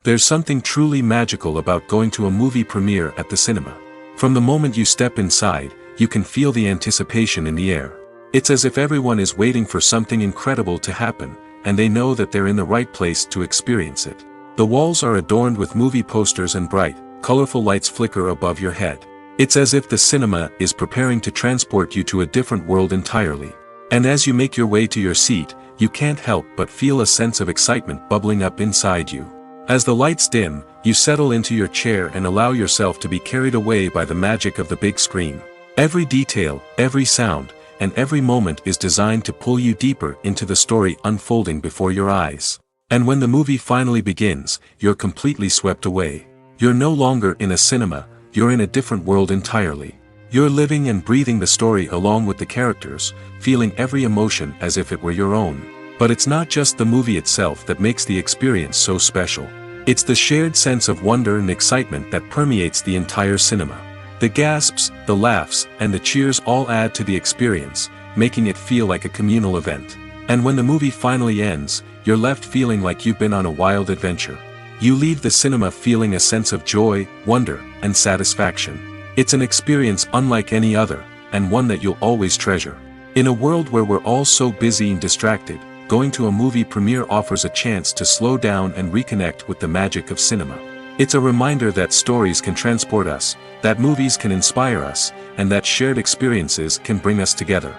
There's something truly magical about going to a movie premiere at the cinema. From the moment you step inside, you can feel the anticipation in the air. It's as if everyone is waiting for something incredible to happen, and they know that they're in the right place to experience it. The walls are adorned with movie posters and bright, colorful lights flicker above your head. It's as if the cinema is preparing to transport you to a different world entirely. And as you make your way to your seat, you can't help but feel a sense of excitement bubbling up inside you. As the lights dim, you settle into your chair and allow yourself to be carried away by the magic of the big screen. Every detail, every sound, and every moment is designed to pull you deeper into the story unfolding before your eyes. And when the movie finally begins, you're completely swept away. You're no longer in a cinema, you're in a different world entirely. You're living and breathing the story along with the characters, feeling every emotion as if it were your own. But it's not just the movie itself that makes the experience so special. It's the shared sense of wonder and excitement that permeates the entire cinema. The gasps, the laughs, and the cheers all add to the experience, making it feel like a communal event. And when the movie finally ends, you're left feeling like you've been on a wild adventure. You leave the cinema feeling a sense of joy, wonder, and satisfaction. It's an experience unlike any other, and one that you'll always treasure. In a world where we're all so busy and distracted, going to a movie premiere offers a chance to slow down and reconnect with the magic of cinema. It's a reminder that stories can transport us, that movies can inspire us, and that shared experiences can bring us together.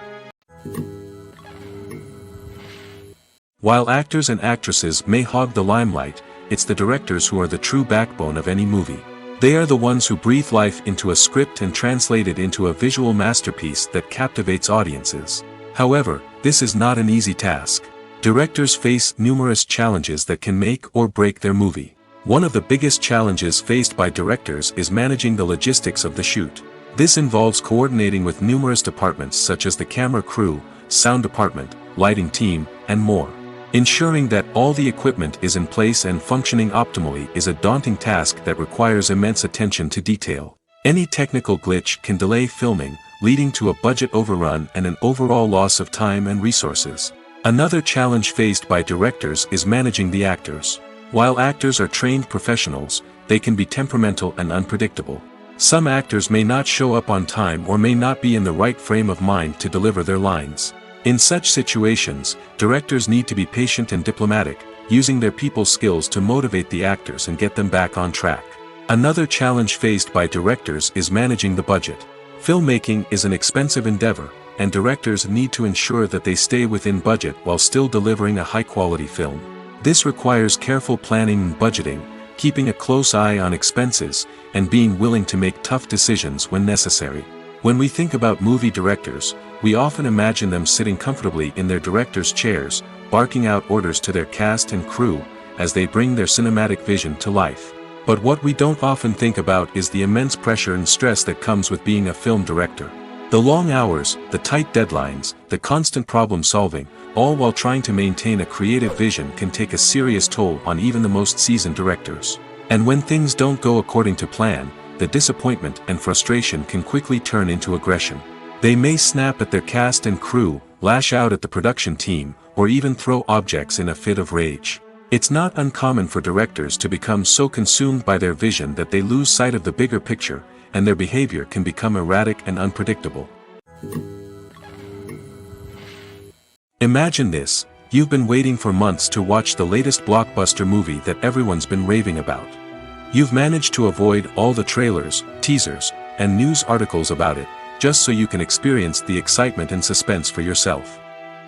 While actors and actresses may hog the limelight, it's the directors who are the true backbone of any movie. They are the ones who breathe life into a script and translate it into a visual masterpiece that captivates audiences. However, this is not an easy task. Directors face numerous challenges that can make or break their movie. One of the biggest challenges faced by directors is managing the logistics of the shoot. This involves coordinating with numerous departments such as the camera crew, sound department, lighting team, and more. Ensuring that all the equipment is in place and functioning optimally is a daunting task that requires immense attention to detail. Any technical glitch can delay filming, leading to a budget overrun and an overall loss of time and resources. Another challenge faced by directors is managing the actors. While actors are trained professionals, they can be temperamental and unpredictable. Some actors may not show up on time or may not be in the right frame of mind to deliver their lines. In such situations, directors need to be patient and diplomatic, using their people skills to motivate the actors and get them back on track. Another challenge faced by directors is managing the budget. Filmmaking is an expensive endeavor, and directors need to ensure that they stay within budget while still delivering a high-quality film. This requires careful planning and budgeting, keeping a close eye on expenses, and being willing to make tough decisions when necessary. When we think about movie directors, we often imagine them sitting comfortably in their director's chairs, barking out orders to their cast and crew, as they bring their cinematic vision to life. But what we don't often think about is the immense pressure and stress that comes with being a film director. The long hours, the tight deadlines, the constant problem solving, all while trying to maintain a creative vision can take a serious toll on even the most seasoned directors. And when things don't go according to plan, the disappointment and frustration can quickly turn into aggression. They may snap at their cast and crew, lash out at the production team, or even throw objects in a fit of rage. It's not uncommon for directors to become so consumed by their vision that they lose sight of the bigger picture, and their behavior can become erratic and unpredictable. Imagine this: you've been waiting for months to watch the latest blockbuster movie that everyone's been raving about. You've managed to avoid all the trailers, teasers, and news articles about it, just so you can experience the excitement and suspense for yourself.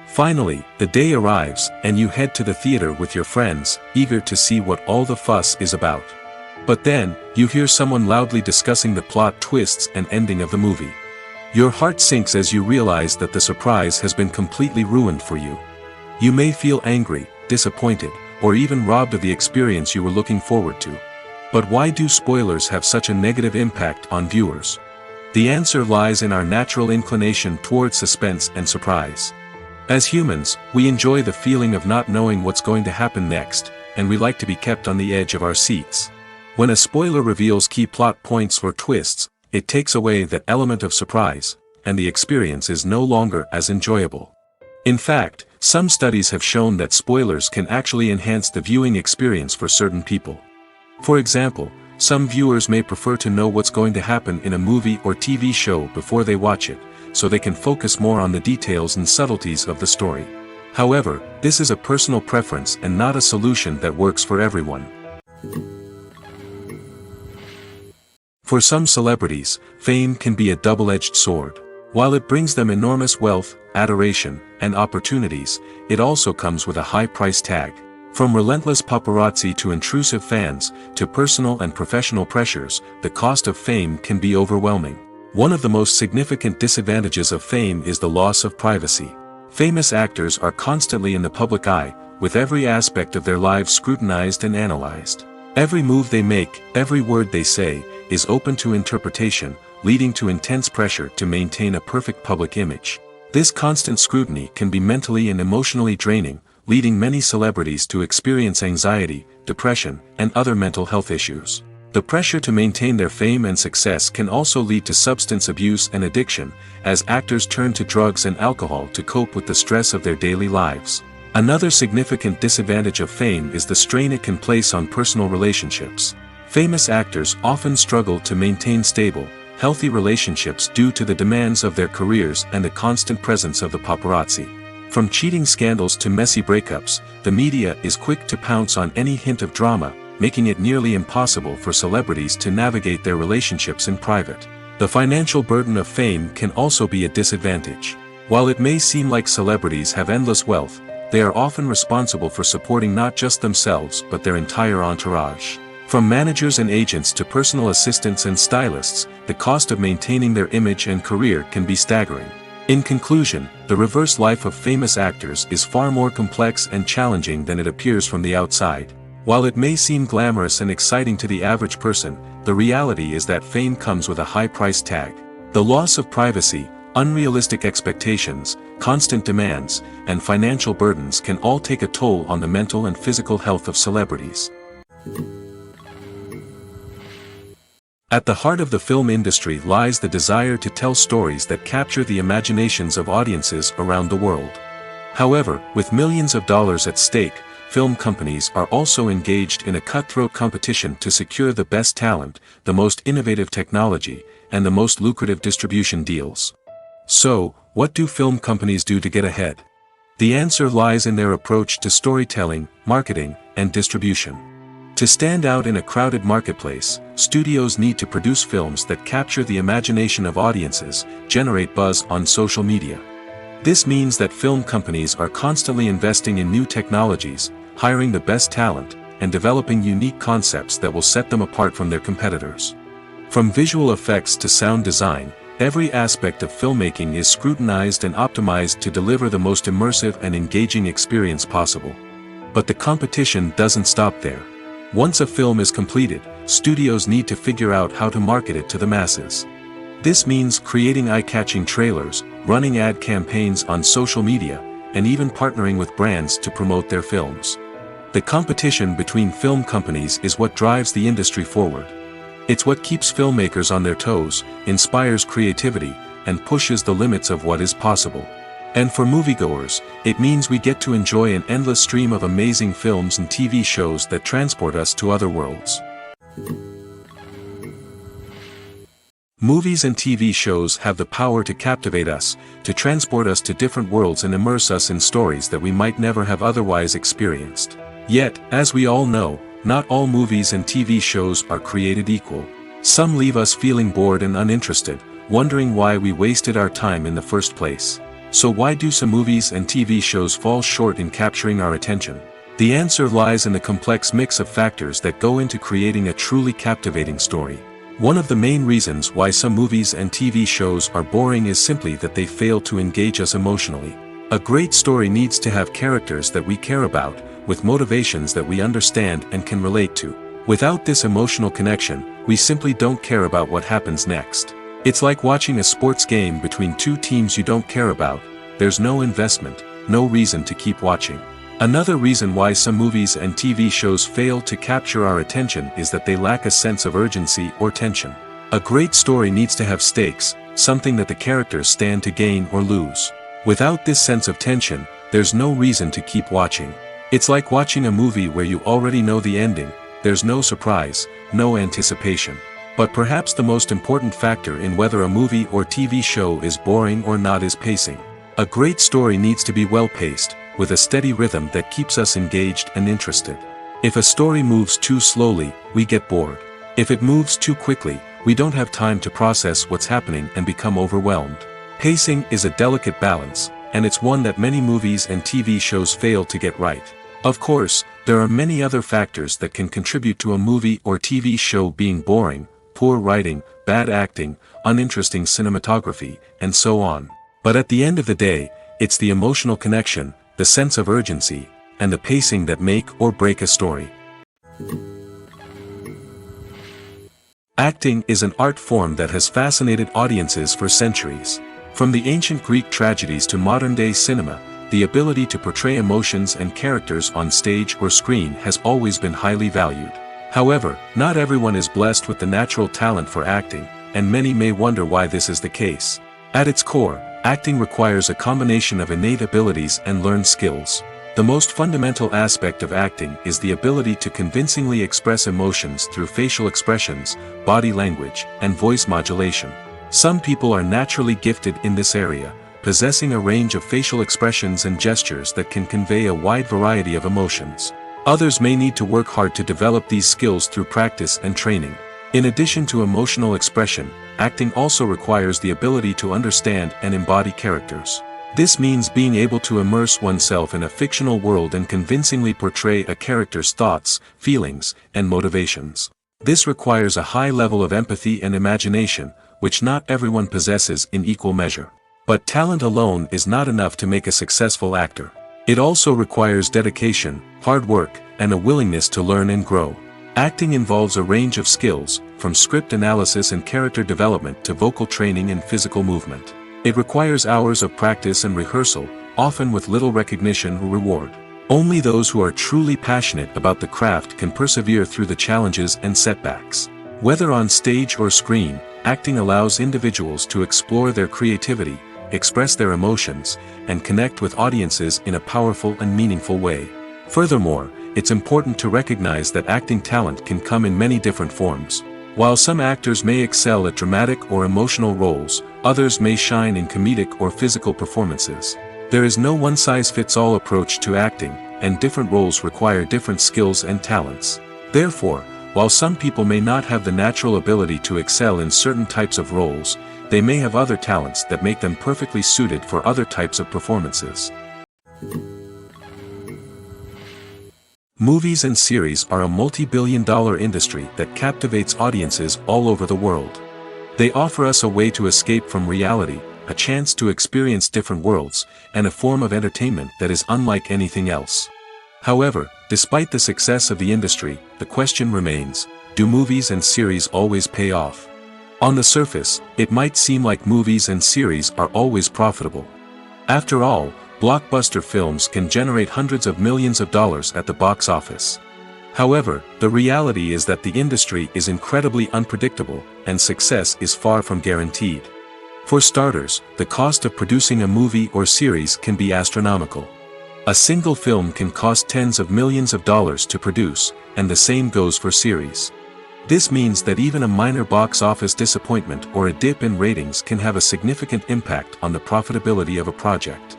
Finally, the day arrives, and you head to the theater with your friends, eager to see what all the fuss is about. But then, you hear someone loudly discussing the plot twists and ending of the movie. Your heart sinks as you realize that the surprise has been completely ruined for you. You may feel angry, disappointed, or even robbed of the experience you were looking forward to. But why do spoilers have such a negative impact on viewers? The answer lies in our natural inclination toward suspense and surprise. As humans, we enjoy the feeling of not knowing what's going to happen next, and we like to be kept on the edge of our seats. When a spoiler reveals key plot points or twists, it takes away that element of surprise, and the experience is no longer as enjoyable. In fact, some studies have shown that spoilers can actually enhance the viewing experience for certain people. For example, some viewers may prefer to know what's going to happen in a movie or TV show before they watch it, so they can focus more on the details and subtleties of the story. However, this is a personal preference and not a solution that works for everyone. For some celebrities, fame can be a double-edged sword. While it brings them enormous wealth, adoration, and opportunities, it also comes with a high price tag. From relentless paparazzi to intrusive fans, to personal and professional pressures, the cost of fame can be overwhelming. One of the most significant disadvantages of fame is the loss of privacy. Famous actors are constantly in the public eye, with every aspect of their lives scrutinized and analyzed. Every move they make, every word they say, is open to interpretation, leading to intense pressure to maintain a perfect public image. This constant scrutiny can be mentally and emotionally draining, leading many celebrities to experience anxiety, depression, and other mental health issues. The pressure to maintain their fame and success can also lead to substance abuse and addiction, as actors turn to drugs and alcohol to cope with the stress of their daily lives. Another significant disadvantage of fame is the strain it can place on personal relationships. Famous actors often struggle to maintain stable, healthy relationships due to the demands of their careers and the constant presence of the paparazzi. From cheating scandals to messy breakups, the media is quick to pounce on any hint of drama, making it nearly impossible for celebrities to navigate their relationships in private. The financial burden of fame can also be a disadvantage. While it may seem like celebrities have endless wealth, they are often responsible for supporting not just themselves but their entire entourage. From managers and agents to personal assistants and stylists, the cost of maintaining their image and career can be staggering. In conclusion, the reverse life of famous actors is far more complex and challenging than it appears from the outside. While it may seem glamorous and exciting to the average person, the reality is that fame comes with a high price tag. The loss of privacy, unrealistic expectations, constant demands, and financial burdens can all take a toll on the mental and physical health of celebrities. At the heart of the film industry lies the desire to tell stories that capture the imaginations of audiences around the world. However, with millions of dollars at stake, film companies are also engaged in a cutthroat competition to secure the best talent, the most innovative technology, and the most lucrative distribution deals. So, what do film companies do to get ahead? The answer lies in their approach to storytelling, marketing, and distribution. To stand out in a crowded marketplace, studios need to produce films that capture the imagination of audiences, generate buzz on social media. This means that film companies are constantly investing in new technologies, hiring the best talent, and developing unique concepts that will set them apart from their competitors. From visual effects to sound design, every aspect of filmmaking is scrutinized and optimized to deliver the most immersive and engaging experience possible. But the competition doesn't stop there. Once a film is completed, studios need to figure out how to market it to the masses. This means creating eye-catching trailers, running ad campaigns on social media, and even partnering with brands to promote their films. The competition between film companies is what drives the industry forward. It's what keeps filmmakers on their toes, inspires creativity, and pushes the limits of what is possible. And for moviegoers, it means we get to enjoy an endless stream of amazing films and TV shows that transport us to other worlds. Movies and TV shows have the power to captivate us, to transport us to different worlds and immerse us in stories that we might never have otherwise experienced. Yet, as we all know, not all movies and TV shows are created equal. Some leave us feeling bored and uninterested, wondering why we wasted our time in the first place. So why do some movies and TV shows fall short in capturing our attention? The answer lies in the complex mix of factors that go into creating a truly captivating story. One of the main reasons why some movies and TV shows are boring is simply that they fail to engage us emotionally. A great story needs to have characters that we care about, with motivations that we understand and can relate to. Without this emotional connection, we simply don't care about what happens next. It's like watching a sports game between two teams you don't care about. There's no investment, no reason to keep watching. Another reason why some movies and TV shows fail to capture our attention is that they lack a sense of urgency or tension. A great story needs to have stakes, something that the characters stand to gain or lose. Without this sense of tension, there's no reason to keep watching. It's like watching a movie where you already know the ending. There's no surprise, no anticipation. But perhaps the most important factor in whether a movie or TV show is boring or not is pacing. A great story needs to be well-paced, with a steady rhythm that keeps us engaged and interested. If a story moves too slowly, we get bored. If it moves too quickly, we don't have time to process what's happening and become overwhelmed. Pacing is a delicate balance, and it's one that many movies and TV shows fail to get right. Of course, there are many other factors that can contribute to a movie or TV show being boring: poor writing, bad acting, uninteresting cinematography, and so on. But at the end of the day, it's the emotional connection, the sense of urgency, and the pacing that make or break a story. Acting is an art form that has fascinated audiences for centuries. From the ancient Greek tragedies to modern-day cinema, the ability to portray emotions and characters on stage or screen has always been highly valued. However, not everyone is blessed with the natural talent for acting, and many may wonder why this is the case. At its core, acting requires a combination of innate abilities and learned skills. The most fundamental aspect of acting is the ability to convincingly express emotions through facial expressions, body language, and voice modulation. Some people are naturally gifted in this area, possessing a range of facial expressions and gestures that can convey a wide variety of emotions. Others may need to work hard to develop these skills through practice and training. In addition to emotional expression, acting also requires the ability to understand and embody characters. This means being able to immerse oneself in a fictional world and convincingly portray a character's thoughts, feelings, and motivations. This requires a high level of empathy and imagination, which not everyone possesses in equal measure. But talent alone is not enough to make a successful actor. It also requires dedication, hard work, and a willingness to learn and grow. Acting involves a range of skills, from script analysis and character development to vocal training and physical movement. It requires hours of practice and rehearsal, often with little recognition or reward. Only those who are truly passionate about the craft can persevere through the challenges and setbacks. Whether on stage or screen, acting allows individuals to explore their creativity, express their emotions, and connect with audiences in a powerful and meaningful way. Furthermore, it's important to recognize that acting talent can come in many different forms. While some actors may excel at dramatic or emotional roles, others may shine in comedic or physical performances. There is no one-size-fits-all approach to acting, and different roles require different skills and talents. Therefore, while some people may not have the natural ability to excel in certain types of roles, they may have other talents that make them perfectly suited for other types of performances. Movies and series are a multi-billion-dollar industry that captivates audiences all over the world. They offer us a way to escape from reality, a chance to experience different worlds, and a form of entertainment that is unlike anything else. However, despite the success of the industry, the question remains: do movies and series always pay off? On the surface, it might seem like movies and series are always profitable. After all, blockbuster films can generate hundreds of millions of dollars at the box office. However, the reality is that the industry is incredibly unpredictable, and success is far from guaranteed. For starters, the cost of producing a movie or series can be astronomical. A single film can cost tens of millions of dollars to produce, and the same goes for series. This means that even a minor box office disappointment or a dip in ratings can have a significant impact on the profitability of a project.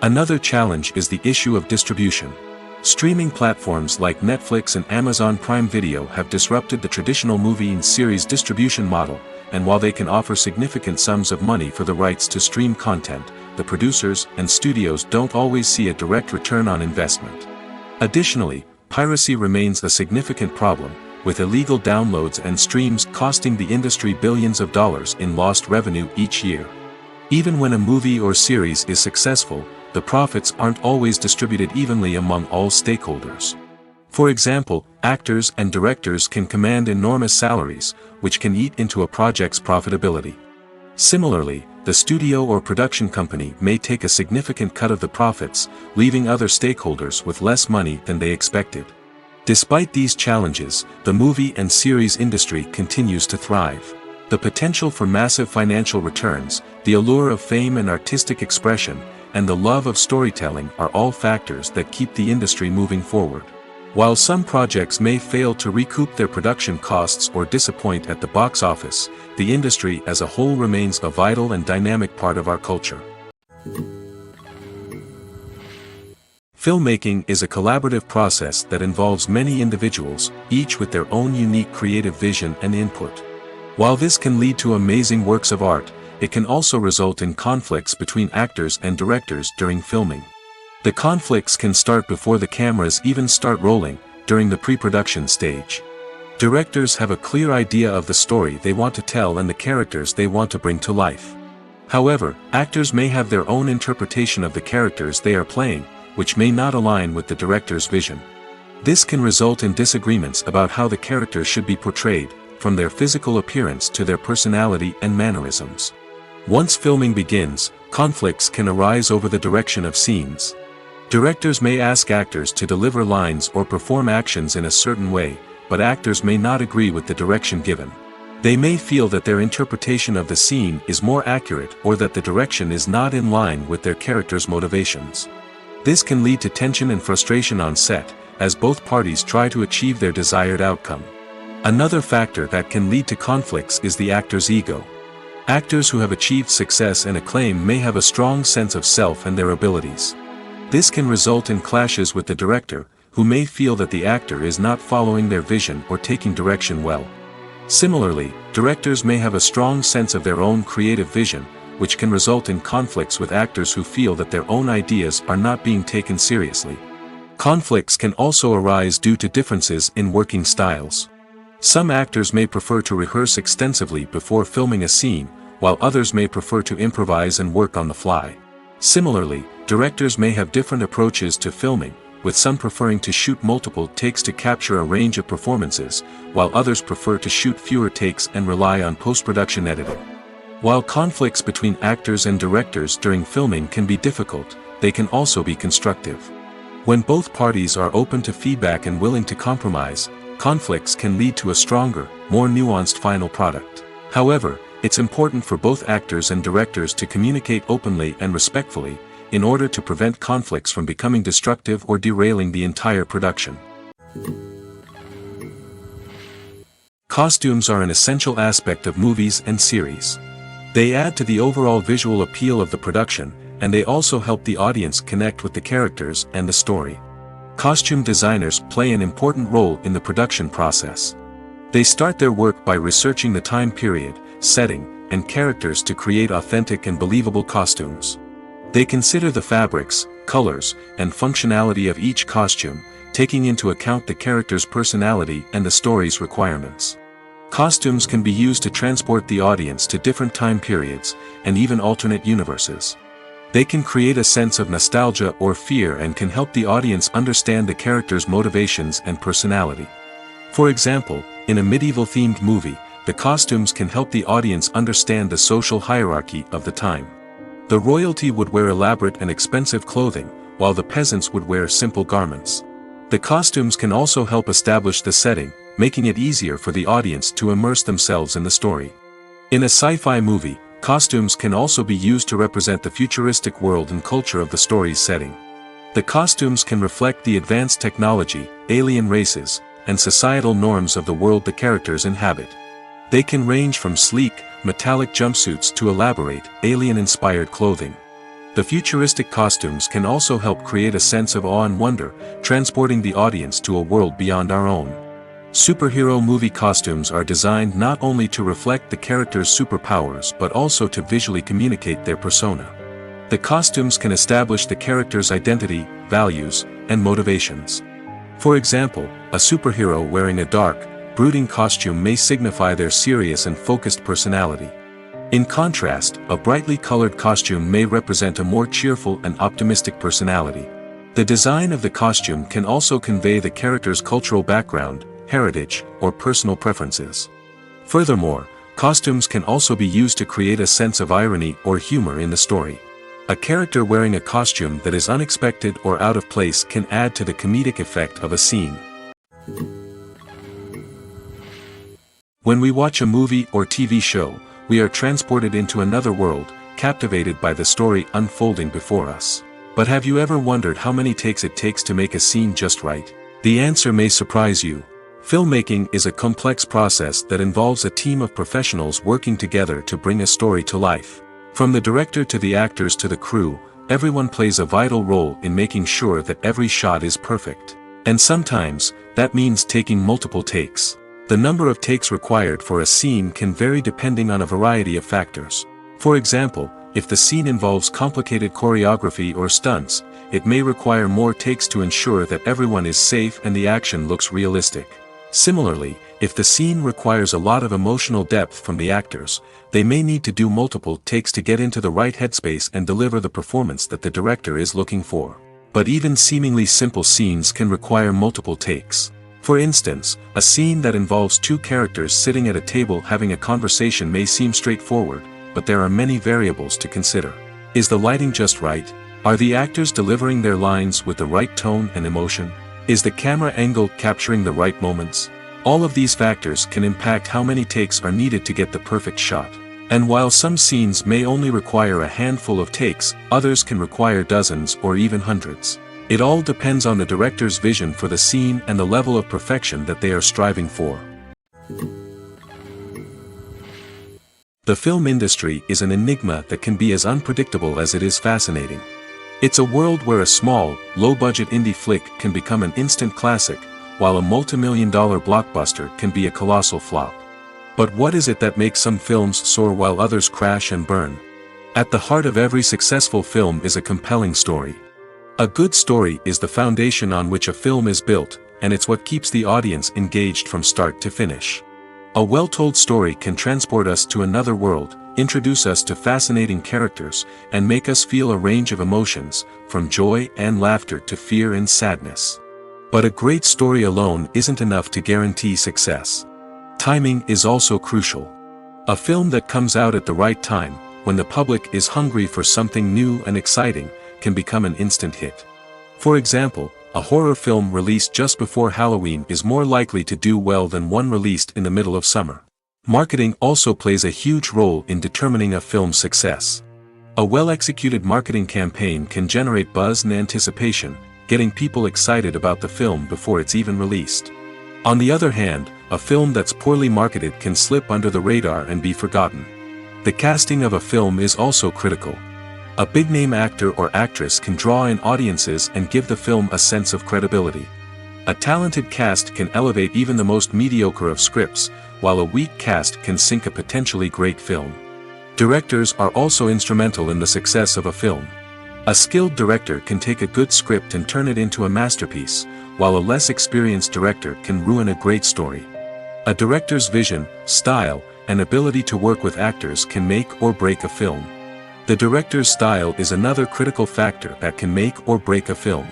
Another challenge is the issue of distribution. Streaming platforms like Netflix and Amazon Prime Video have disrupted the traditional movie and series distribution model, and while they can offer significant sums of money for the rights to stream content, the producers and studios don't always see a direct return on investment. Additionally, piracy remains a significant problem, with illegal downloads and streams costing the industry billions of dollars in lost revenue each year. Even when a movie or series is successful, the profits aren't always distributed evenly among all stakeholders. For example, actors and directors can command enormous salaries, which can eat into a project's profitability. Similarly, the studio or production company may take a significant cut of the profits, leaving other stakeholders with less money than they expected. Despite these challenges, the movie and series industry continues to thrive. The potential for massive financial returns, the allure of fame and artistic expression, and the love of storytelling are all factors that keep the industry moving forward. While some projects may fail to recoup their production costs or disappoint at the box office, the industry as a whole remains a vital and dynamic part of our culture. Filmmaking is a collaborative process that involves many individuals, each with their own unique creative vision and input. While this can lead to amazing works of art, it can also result in conflicts between actors and directors during filming. The conflicts can start before the cameras even start rolling, during the pre-production stage. Directors have a clear idea of the story they want to tell and the characters they want to bring to life. However, actors may have their own interpretation of the characters they are playing, which may not align with the director's vision. This can result in disagreements about how the characters should be portrayed, from their physical appearance to their personality and mannerisms. Once filming begins, conflicts can arise over the direction of scenes. Directors may ask actors to deliver lines or perform actions in a certain way, but actors may not agree with the direction given. They may feel that their interpretation of the scene is more accurate or that the direction is not in line with their character's motivations. This can lead to tension and frustration on set, as both parties try to achieve their desired outcome. Another factor that can lead to conflicts is the actor's ego. Actors who have achieved success and acclaim may have a strong sense of self and their abilities. This can result in clashes with the director, who may feel that the actor is not following their vision or taking direction well. Similarly, directors may have a strong sense of their own creative vision, which can result in conflicts with actors who feel that their own ideas are not being taken seriously. Conflicts can also arise due to differences in working styles. Some actors may prefer to rehearse extensively before filming a scene, while others may prefer to improvise and work on the fly. Similarly, directors may have different approaches to filming, with some preferring to shoot multiple takes to capture a range of performances, while others prefer to shoot fewer takes and rely on post-production editing. While conflicts between actors and directors during filming can be difficult, they can also be constructive. When both parties are open to feedback and willing to compromise, conflicts can lead to a stronger, more nuanced final product. However, it's important for both actors and directors to communicate openly and respectfully, in order to prevent conflicts from becoming destructive or derailing the entire production. Costumes are an essential aspect of movies and series. They add to the overall visual appeal of the production, and they also help the audience connect with the characters and the story. Costume designers play an important role in the production process. They start their work by researching the time period, setting, and characters to create authentic and believable costumes. They consider the fabrics, colors, and functionality of each costume, taking into account the character's personality and the story's requirements. Costumes can be used to transport the audience to different time periods, and even alternate universes. They can create a sense of nostalgia or fear and can help the audience understand the character's motivations and personality. For example, in a medieval-themed movie, the costumes can help the audience understand the social hierarchy of the time. The royalty would wear elaborate and expensive clothing, while the peasants would wear simple garments. The costumes can also help establish the setting, making it easier for the audience to immerse themselves in the story. In a sci-fi movie, costumes can also be used to represent the futuristic world and culture of the story's setting. The costumes can reflect the advanced technology, alien races, and societal norms of the world the characters inhabit. They can range from sleek, metallic jumpsuits to elaborate, alien-inspired clothing. The futuristic costumes can also help create a sense of awe and wonder, transporting the audience to a world beyond our own. Superhero movie costumes are designed not only to reflect the character's superpowers but also to visually communicate their persona. The costumes can establish the character's identity, values, and motivations. For example, a superhero wearing a dark, brooding costume may signify their serious and focused personality. In contrast, a brightly colored costume may represent a more cheerful and optimistic personality. The design of the costume can also convey the character's cultural background, heritage, or personal preferences. Furthermore, costumes can also be used to create a sense of irony or humor in the story. A character wearing a costume that is unexpected or out of place can add to the comedic effect of a scene. When we watch a movie or TV show, we are transported into another world, captivated by the story unfolding before us. But have you ever wondered how many takes it takes to make a scene just right? The answer may surprise you. Filmmaking is a complex process that involves a team of professionals working together to bring a story to life. From the director to the actors to the crew, everyone plays a vital role in making sure that every shot is perfect. And sometimes, that means taking multiple takes. The number of takes required for a scene can vary depending on a variety of factors. For example, if the scene involves complicated choreography or stunts, it may require more takes to ensure that everyone is safe and the action looks realistic. Similarly, if the scene requires a lot of emotional depth from the actors, they may need to do multiple takes to get into the right headspace and deliver the performance that the director is looking for. But even seemingly simple scenes can require multiple takes. For instance, a scene that involves two characters sitting at a table having a conversation may seem straightforward, but there are many variables to consider. Is the lighting just right? Are the actors delivering their lines with the right tone and emotion? Is the camera angle capturing the right moments? All of these factors can impact how many takes are needed to get the perfect shot. And while some scenes may only require a handful of takes, others can require dozens or even hundreds. It all depends on the director's vision for the scene and the level of perfection that they are striving for. The film industry is an enigma that can be as unpredictable as it is fascinating. It's a world where a small, low-budget indie flick can become an instant classic, while a multi-million-dollar blockbuster can be a colossal flop. But what is it that makes some films soar while others crash and burn? At the heart of every successful film is a compelling story. A good story is the foundation on which a film is built, and it's what keeps the audience engaged from start to finish. A well-told story can transport us to another world, introduce us to fascinating characters, and make us feel a range of emotions, from joy and laughter to fear and sadness. But a great story alone isn't enough to guarantee success. Timing is also crucial. A film that comes out at the right time, when the public is hungry for something new and exciting, can become an instant hit. For example, a horror film released just before Halloween is more likely to do well than one released in the middle of summer. Marketing also plays a huge role in determining a film's success. A well-executed marketing campaign can generate buzz and anticipation, getting people excited about the film before it's even released. On the other hand, a film that's poorly marketed can slip under the radar and be forgotten. The casting of a film is also critical. A big-name actor or actress can draw in audiences and give the film a sense of credibility. A talented cast can elevate even the most mediocre of scripts, while a weak cast can sink a potentially great film. Directors are also instrumental in the success of a film. A skilled director can take a good script and turn it into a masterpiece, while a less experienced director can ruin a great story. A director's vision, style, and ability to work with actors can make or break a film. The director's style is another critical factor that can make or break a film.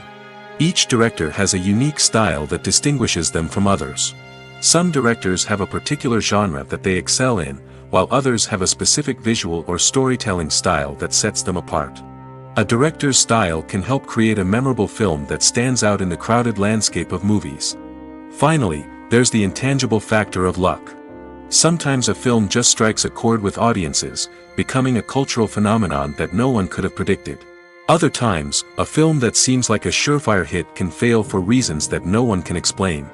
Each director has a unique style that distinguishes them from others. Some directors have a particular genre that they excel in, while others have a specific visual or storytelling style that sets them apart. A director's style can help create a memorable film that stands out in the crowded landscape of movies. Finally, there's the intangible factor of luck. Sometimes a film just strikes a chord with audiences, becoming a cultural phenomenon that no one could have predicted. Other times, a film that seems like a surefire hit can fail for reasons that no one can explain.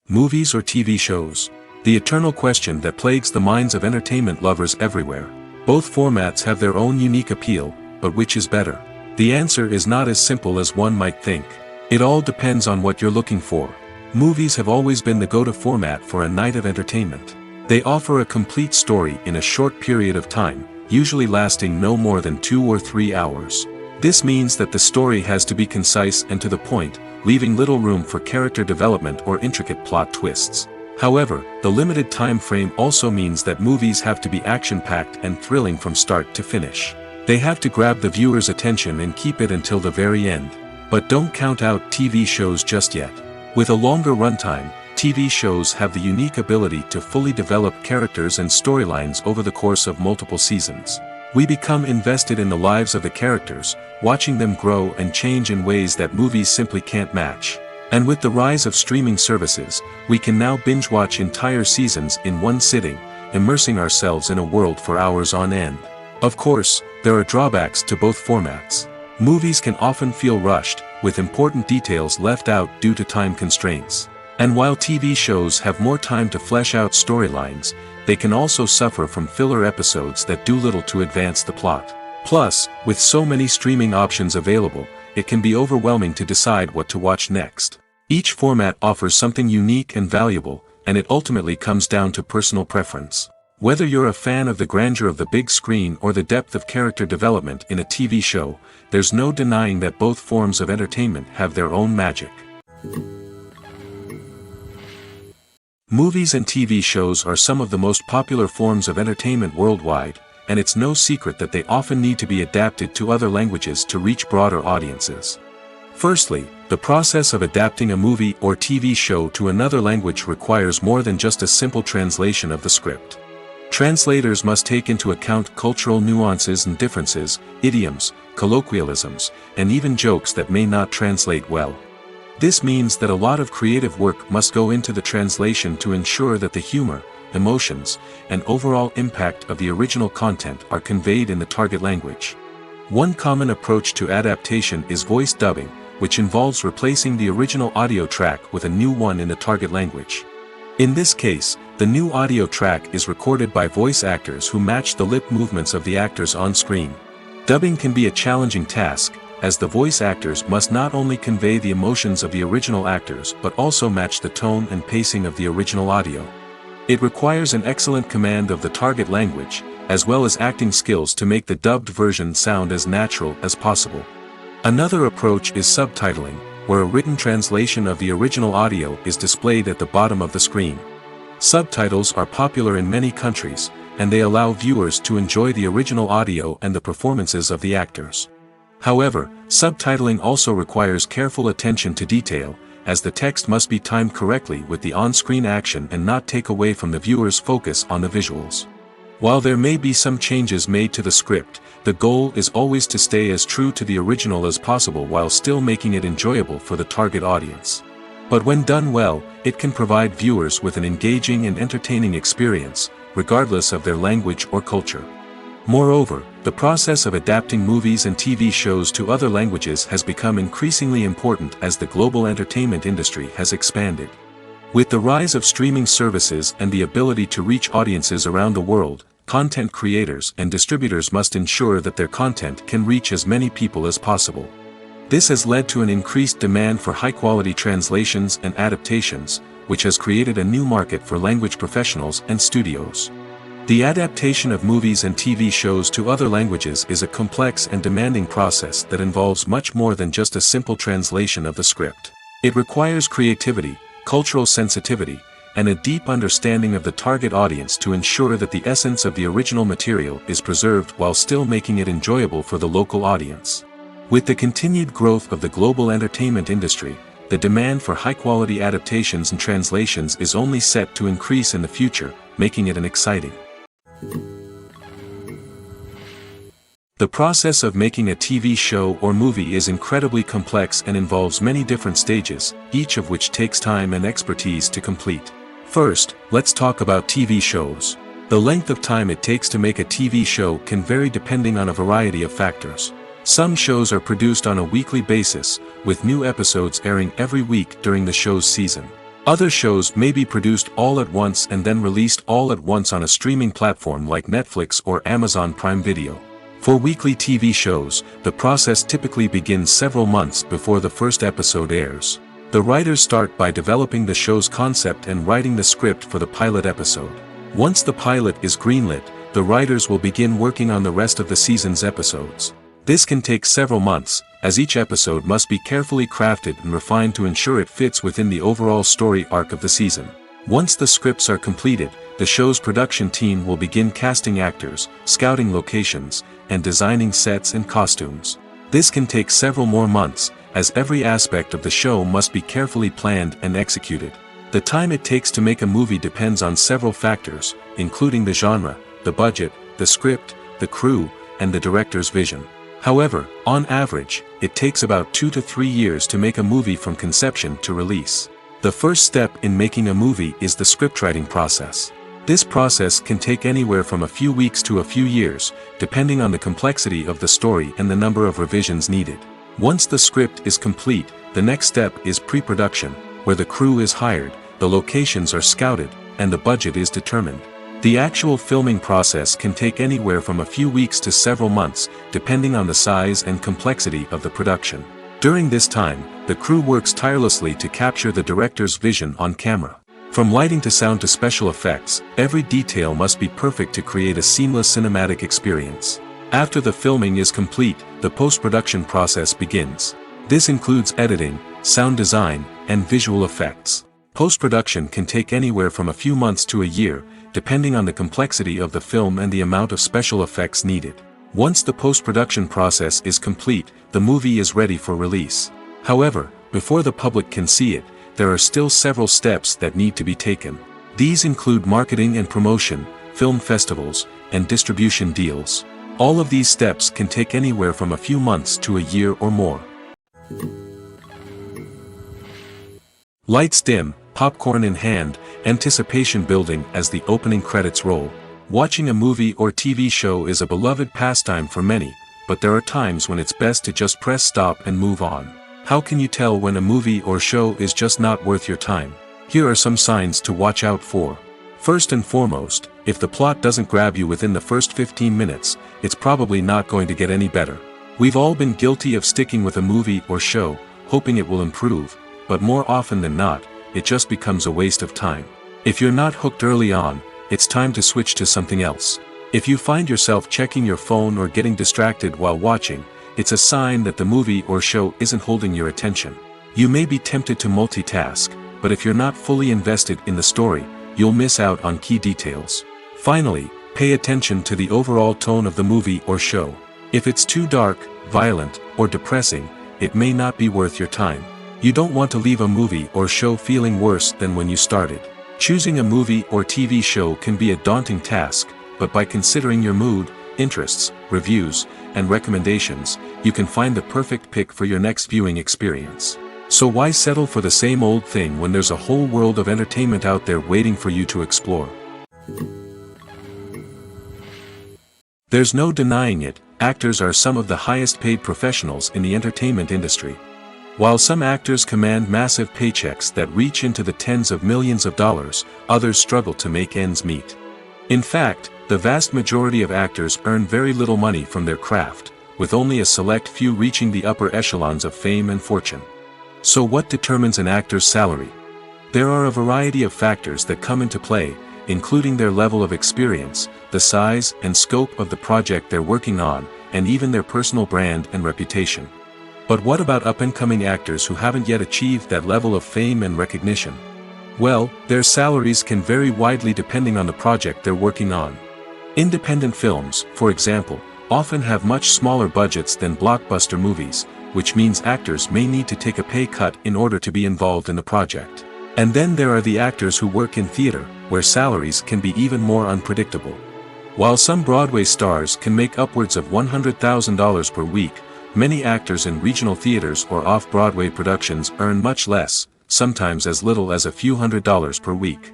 Movies or TV shows? The eternal question that plagues the minds of entertainment lovers everywhere. Both formats have their own unique appeal, but which is better? The answer is not as simple as one might think. It all depends on what you're looking for. Movies have always been the go-to format for a night of entertainment. They offer a complete story in a short period of time, usually lasting no more than 2 or 3 hours. This means that the story has to be concise and to the point, leaving little room for character development or intricate plot twists. However, the limited time frame also means that movies have to be action-packed and thrilling from start to finish. They have to grab the viewer's attention and keep it until the very end. But don't count out TV shows just yet. With a longer runtime, TV shows have the unique ability to fully develop characters and storylines over the course of multiple seasons. We become invested in the lives of the characters, watching them grow and change in ways that movies simply can't match. And with the rise of streaming services, we can now binge-watch entire seasons in one sitting, immersing ourselves in a world for hours on end. Of course, there are drawbacks to both formats. Movies can often feel rushed, with important details left out due to time constraints. And while TV shows have more time to flesh out storylines, they can also suffer from filler episodes that do little to advance the plot. Plus, with so many streaming options available, it can be overwhelming to decide what to watch next. Each format offers something unique and valuable, and it ultimately comes down to personal preference. Whether you're a fan of the grandeur of the big screen or the depth of character development in a TV show, there's no denying that both forms of entertainment have their own magic. Movies and TV shows are some of the most popular forms of entertainment worldwide, and it's no secret that they often need to be adapted to other languages to reach broader audiences. Firstly, the process of adapting a movie or TV show to another language requires more than just a simple translation of the script. Translators must take into account cultural nuances and differences, idioms, colloquialisms, and even jokes that may not translate well. This means that a lot of creative work must go into the translation to ensure that the humor, emotions, and overall impact of the original content are conveyed in the target language. One common approach to adaptation is voice dubbing, which involves replacing the original audio track with a new one in the target language. In this case, the new audio track is recorded by voice actors who match the lip movements of the actors on screen. Dubbing can be a challenging task, as the voice actors must not only convey the emotions of the original actors but also match the tone and pacing of the original audio. It requires an excellent command of the target language, as well as acting skills to make the dubbed version sound as natural as possible. Another approach is subtitling, where a written translation of the original audio is displayed at the bottom of the screen. Subtitles are popular in many countries, and they allow viewers to enjoy the original audio and the performances of the actors. However, subtitling also requires careful attention to detail, as the text must be timed correctly with the on-screen action and not take away from the viewer's focus on the visuals. While there may be some changes made to the script, the goal is always to stay as true to the original as possible while still making it enjoyable for the target audience. But when done well, it can provide viewers with an engaging and entertaining experience, regardless of their language or culture. Moreover, the process of adapting movies and TV shows to other languages has become increasingly important as the global entertainment industry has expanded. With the rise of streaming services and the ability to reach audiences around the world, content creators and distributors must ensure that their content can reach as many people as possible. This has led to an increased demand for high-quality translations and adaptations, which has created a new market for language professionals and studios. The adaptation of movies and TV shows to other languages is a complex and demanding process that involves much more than just a simple translation of the script. It requires creativity, cultural sensitivity, and a deep understanding of the target audience to ensure that the essence of the original material is preserved while still making it enjoyable for the local audience. With the continued growth of the global entertainment industry, the demand for high-quality adaptations and translations is only set to increase in the future, making it an exciting. The process of making a TV show or movie is incredibly complex and involves many different stages, each of which takes time and expertise to complete. First, let's talk about TV shows. The length of time it takes to make a TV show can vary depending on a variety of factors. Some shows are produced on a weekly basis, with new episodes airing every week during the show's season. Other shows may be produced all at once and then released all at once on a streaming platform like Netflix or Amazon Prime Video. For weekly TV shows, the process typically begins several months before the first episode airs. The writers start by developing the show's concept and writing the script for the pilot episode. Once the pilot is greenlit, the writers will begin working on the rest of the season's episodes. This can take several months, as each episode must be carefully crafted and refined to ensure it fits within the overall story arc of the season. Once the scripts are completed, the show's production team will begin casting actors, scouting locations, and designing sets and costumes. This can take several more months, as every aspect of the show must be carefully planned and executed. The time it takes to make a movie depends on several factors, including the genre, the budget, the script, the crew, and the director's vision. However, on average, it takes about 2 to 3 years to make a movie from conception to release. The first step in making a movie is the scriptwriting process. This process can take anywhere from a few weeks to a few years, depending on the complexity of the story and the number of revisions needed. Once the script is complete, the next step is pre-production, where the crew is hired, the locations are scouted, and the budget is determined. The actual filming process can take anywhere from a few weeks to several months, depending on the size and complexity of the production. During this time, the crew works tirelessly to capture the director's vision on camera. From lighting to sound to special effects, every detail must be perfect to create a seamless cinematic experience. After the filming is complete, the post-production process begins. This includes editing, sound design, and visual effects. Post-production can take anywhere from a few months to a year, depending on the complexity of the film and the amount of special effects needed. Once the post-production process is complete, the movie is ready for release. However, before the public can see it, there are still several steps that need to be taken. These include marketing and promotion, film festivals, and distribution deals. All of these steps can take anywhere from a few months to a year or more. Lights dim, popcorn in hand, anticipation building as the opening credits roll. Watching a movie or TV show is a beloved pastime for many, but there are times when it's best to just press stop and move on. How can you tell when a movie or show is just not worth your time? Here are some signs to watch out for. First and foremost, if the plot doesn't grab you within the first 15 minutes, it's probably not going to get any better. We've all been guilty of sticking with a movie or show, hoping it will improve, but more often than not, it just becomes a waste of time. If you're not hooked early on, it's time to switch to something else. If you find yourself checking your phone or getting distracted while watching, it's a sign that the movie or show isn't holding your attention. You may be tempted to multitask, but if you're not fully invested in the story, you'll miss out on key details. Finally, pay attention to the overall tone of the movie or show. If it's too dark, violent, or depressing, it may not be worth your time. You don't want to leave a movie or show feeling worse than when you started. Choosing a movie or TV show can be a daunting task, but by considering your mood, interests, reviews, and recommendations, you can find the perfect pick for your next viewing experience. So why settle for the same old thing when there's a whole world of entertainment out there waiting for you to explore? There's no denying it, actors are some of the highest paid professionals in the entertainment industry. While some actors command massive paychecks that reach into the tens of millions of dollars, others struggle to make ends meet. In fact, the vast majority of actors earn very little money from their craft, with only a select few reaching the upper echelons of fame and fortune. So what determines an actor's salary? There are a variety of factors that come into play, including their level of experience, the size and scope of the project they're working on, and even their personal brand and reputation. But what about up-and-coming actors who haven't yet achieved that level of fame and recognition? Well, their salaries can vary widely depending on the project they're working on. Independent films, for example, often have much smaller budgets than blockbuster movies, which means actors may need to take a pay cut in order to be involved in the project. And then there are the actors who work in theater, where salaries can be even more unpredictable. While some Broadway stars can make upwards of $100,000 per week, many actors in regional theaters or off-Broadway productions earn much less, sometimes as little as a few $100s per week.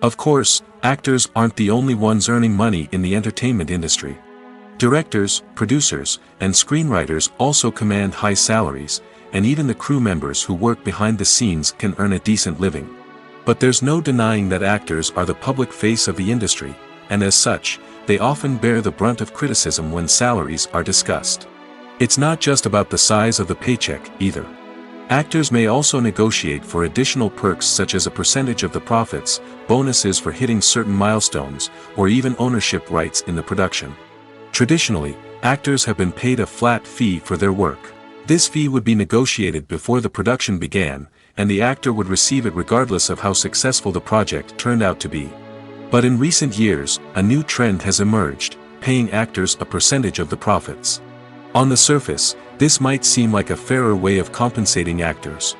Of course, actors aren't the only ones earning money in the entertainment industry. Directors, producers, and screenwriters also command high salaries, and even the crew members who work behind the scenes can earn a decent living. But there's no denying that actors are the public face of the industry, and as such, they often bear the brunt of criticism when salaries are discussed. It's not just about the size of the paycheck, either. Actors may also negotiate for additional perks such as a percentage of the profits, bonuses for hitting certain milestones, or even ownership rights in the production. Traditionally, actors have been paid a flat fee for their work. This fee would be negotiated before the production began, and the actor would receive it regardless of how successful the project turned out to be. But in recent years, a new trend has emerged, paying actors a percentage of the profits. On the surface, this might seem like a fairer way of compensating actors.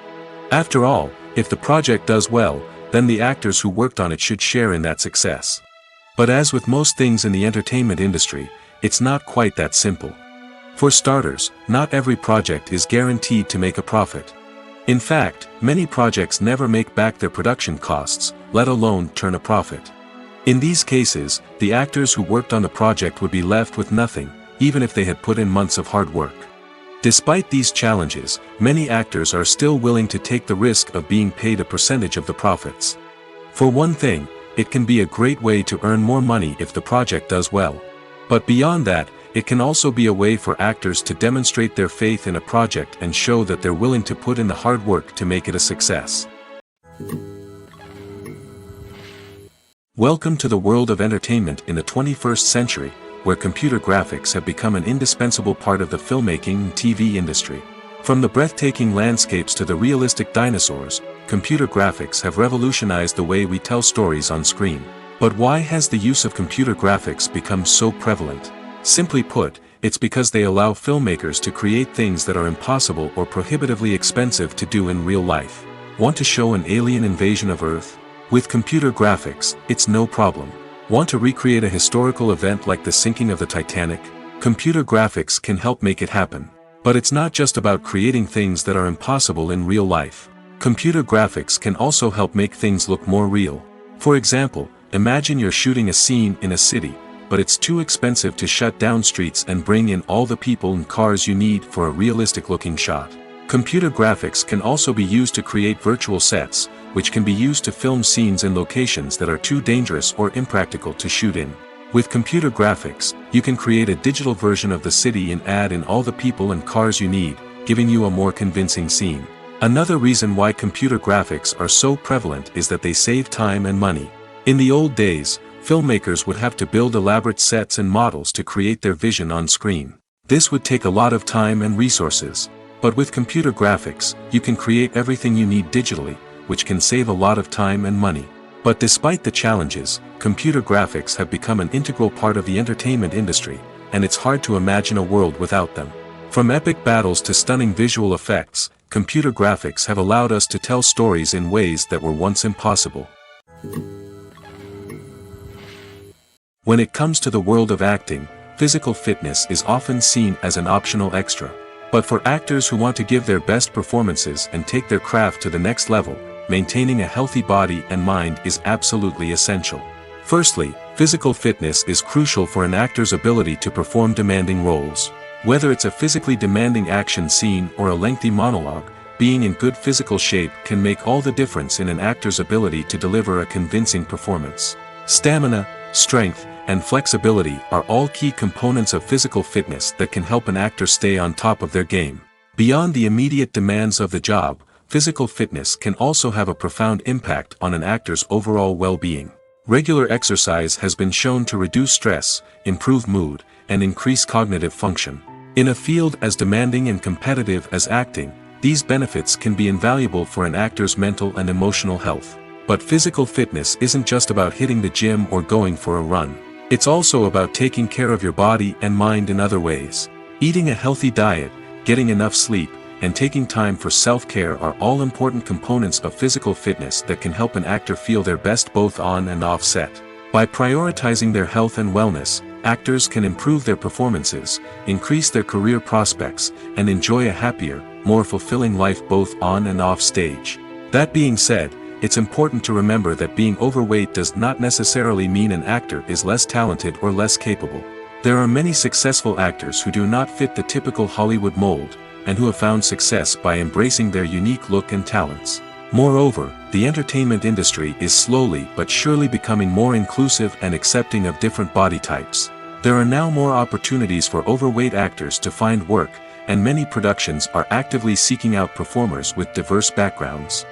After all, if the project does well, then the actors who worked on it should share in that success. But as with most things in the entertainment industry, it's not quite that simple. For starters, not every project is guaranteed to make a profit. In fact, many projects never make back their production costs, let alone turn a profit. In these cases, the actors who worked on the project would be left with nothing, even if they had put in months of hard work. Despite these challenges, many actors are still willing to take the risk of being paid a percentage of the profits. For one thing, it can be a great way to earn more money if the project does well. But beyond that, it can also be a way for actors to demonstrate their faith in a project and show that they're willing to put in the hard work to make it a success. Welcome to the world of entertainment in the 21st century, where computer graphics have become an indispensable part of the filmmaking and TV industry. From the breathtaking landscapes to the realistic dinosaurs, computer graphics have revolutionized the way we tell stories on screen. But why has the use of computer graphics become so prevalent? Simply put, it's because they allow filmmakers to create things that are impossible or prohibitively expensive to do in real life. Want to show an alien invasion of Earth? With computer graphics, it's no problem. Want to recreate a historical event like the sinking of the Titanic? Computer graphics can help make it happen. But it's not just about creating things that are impossible in real life. Computer graphics can also help make things look more real. For example, imagine you're shooting a scene in a city, but it's too expensive to shut down streets and bring in all the people and cars you need for a realistic-looking shot. Computer graphics can also be used to create virtual sets, which can be used to film scenes in locations that are too dangerous or impractical to shoot in. With computer graphics, you can create a digital version of the city and add in all the people and cars you need, giving you a more convincing scene. Another reason why computer graphics are so prevalent is that they save time and money. In the old days, filmmakers would have to build elaborate sets and models to create their vision on screen. This would take a lot of time and resources. But with computer graphics, you can create everything you need digitally, which can save a lot of time and money. But despite the challenges, computer graphics have become an integral part of the entertainment industry, and it's hard to imagine a world without them. From epic battles to stunning visual effects, computer graphics have allowed us to tell stories in ways that were once impossible. When it comes to the world of acting, physical fitness is often seen as an optional extra. But for actors who want to give their best performances and take their craft to the next level, maintaining a healthy body and mind is absolutely essential. Firstly, physical fitness is crucial for an actor's ability to perform demanding roles. Whether it's a physically demanding action scene or a lengthy monologue, being in good physical shape can make all the difference in an actor's ability to deliver a convincing performance. Stamina, strength, and flexibility are all key components of physical fitness that can help an actor stay on top of their game. Beyond the immediate demands of the job, physical fitness can also have a profound impact on an actor's overall well-being. Regular exercise has been shown to reduce stress, improve mood, and increase cognitive function. In a field as demanding and competitive as acting, these benefits can be invaluable for an actor's mental and emotional health. But physical fitness isn't just about hitting the gym or going for a run. It's also about taking care of your body and mind in other ways. Eating a healthy diet, getting enough sleep, and taking time for self-care are all important components of physical fitness that can help an actor feel their best both on and off set. By prioritizing their health and wellness, actors can improve their performances, increase their career prospects, and enjoy a happier, more fulfilling life both on and off stage. That being said, it's important to remember that being overweight does not necessarily mean an actor is less talented or less capable. There are many successful actors who do not fit the typical Hollywood mold, and who have found success by embracing their unique look and talents. Moreover, the entertainment industry is slowly but surely becoming more inclusive and accepting of different body types. There are now more opportunities for overweight actors to find work, and many productions are actively seeking out performers with diverse backgrounds.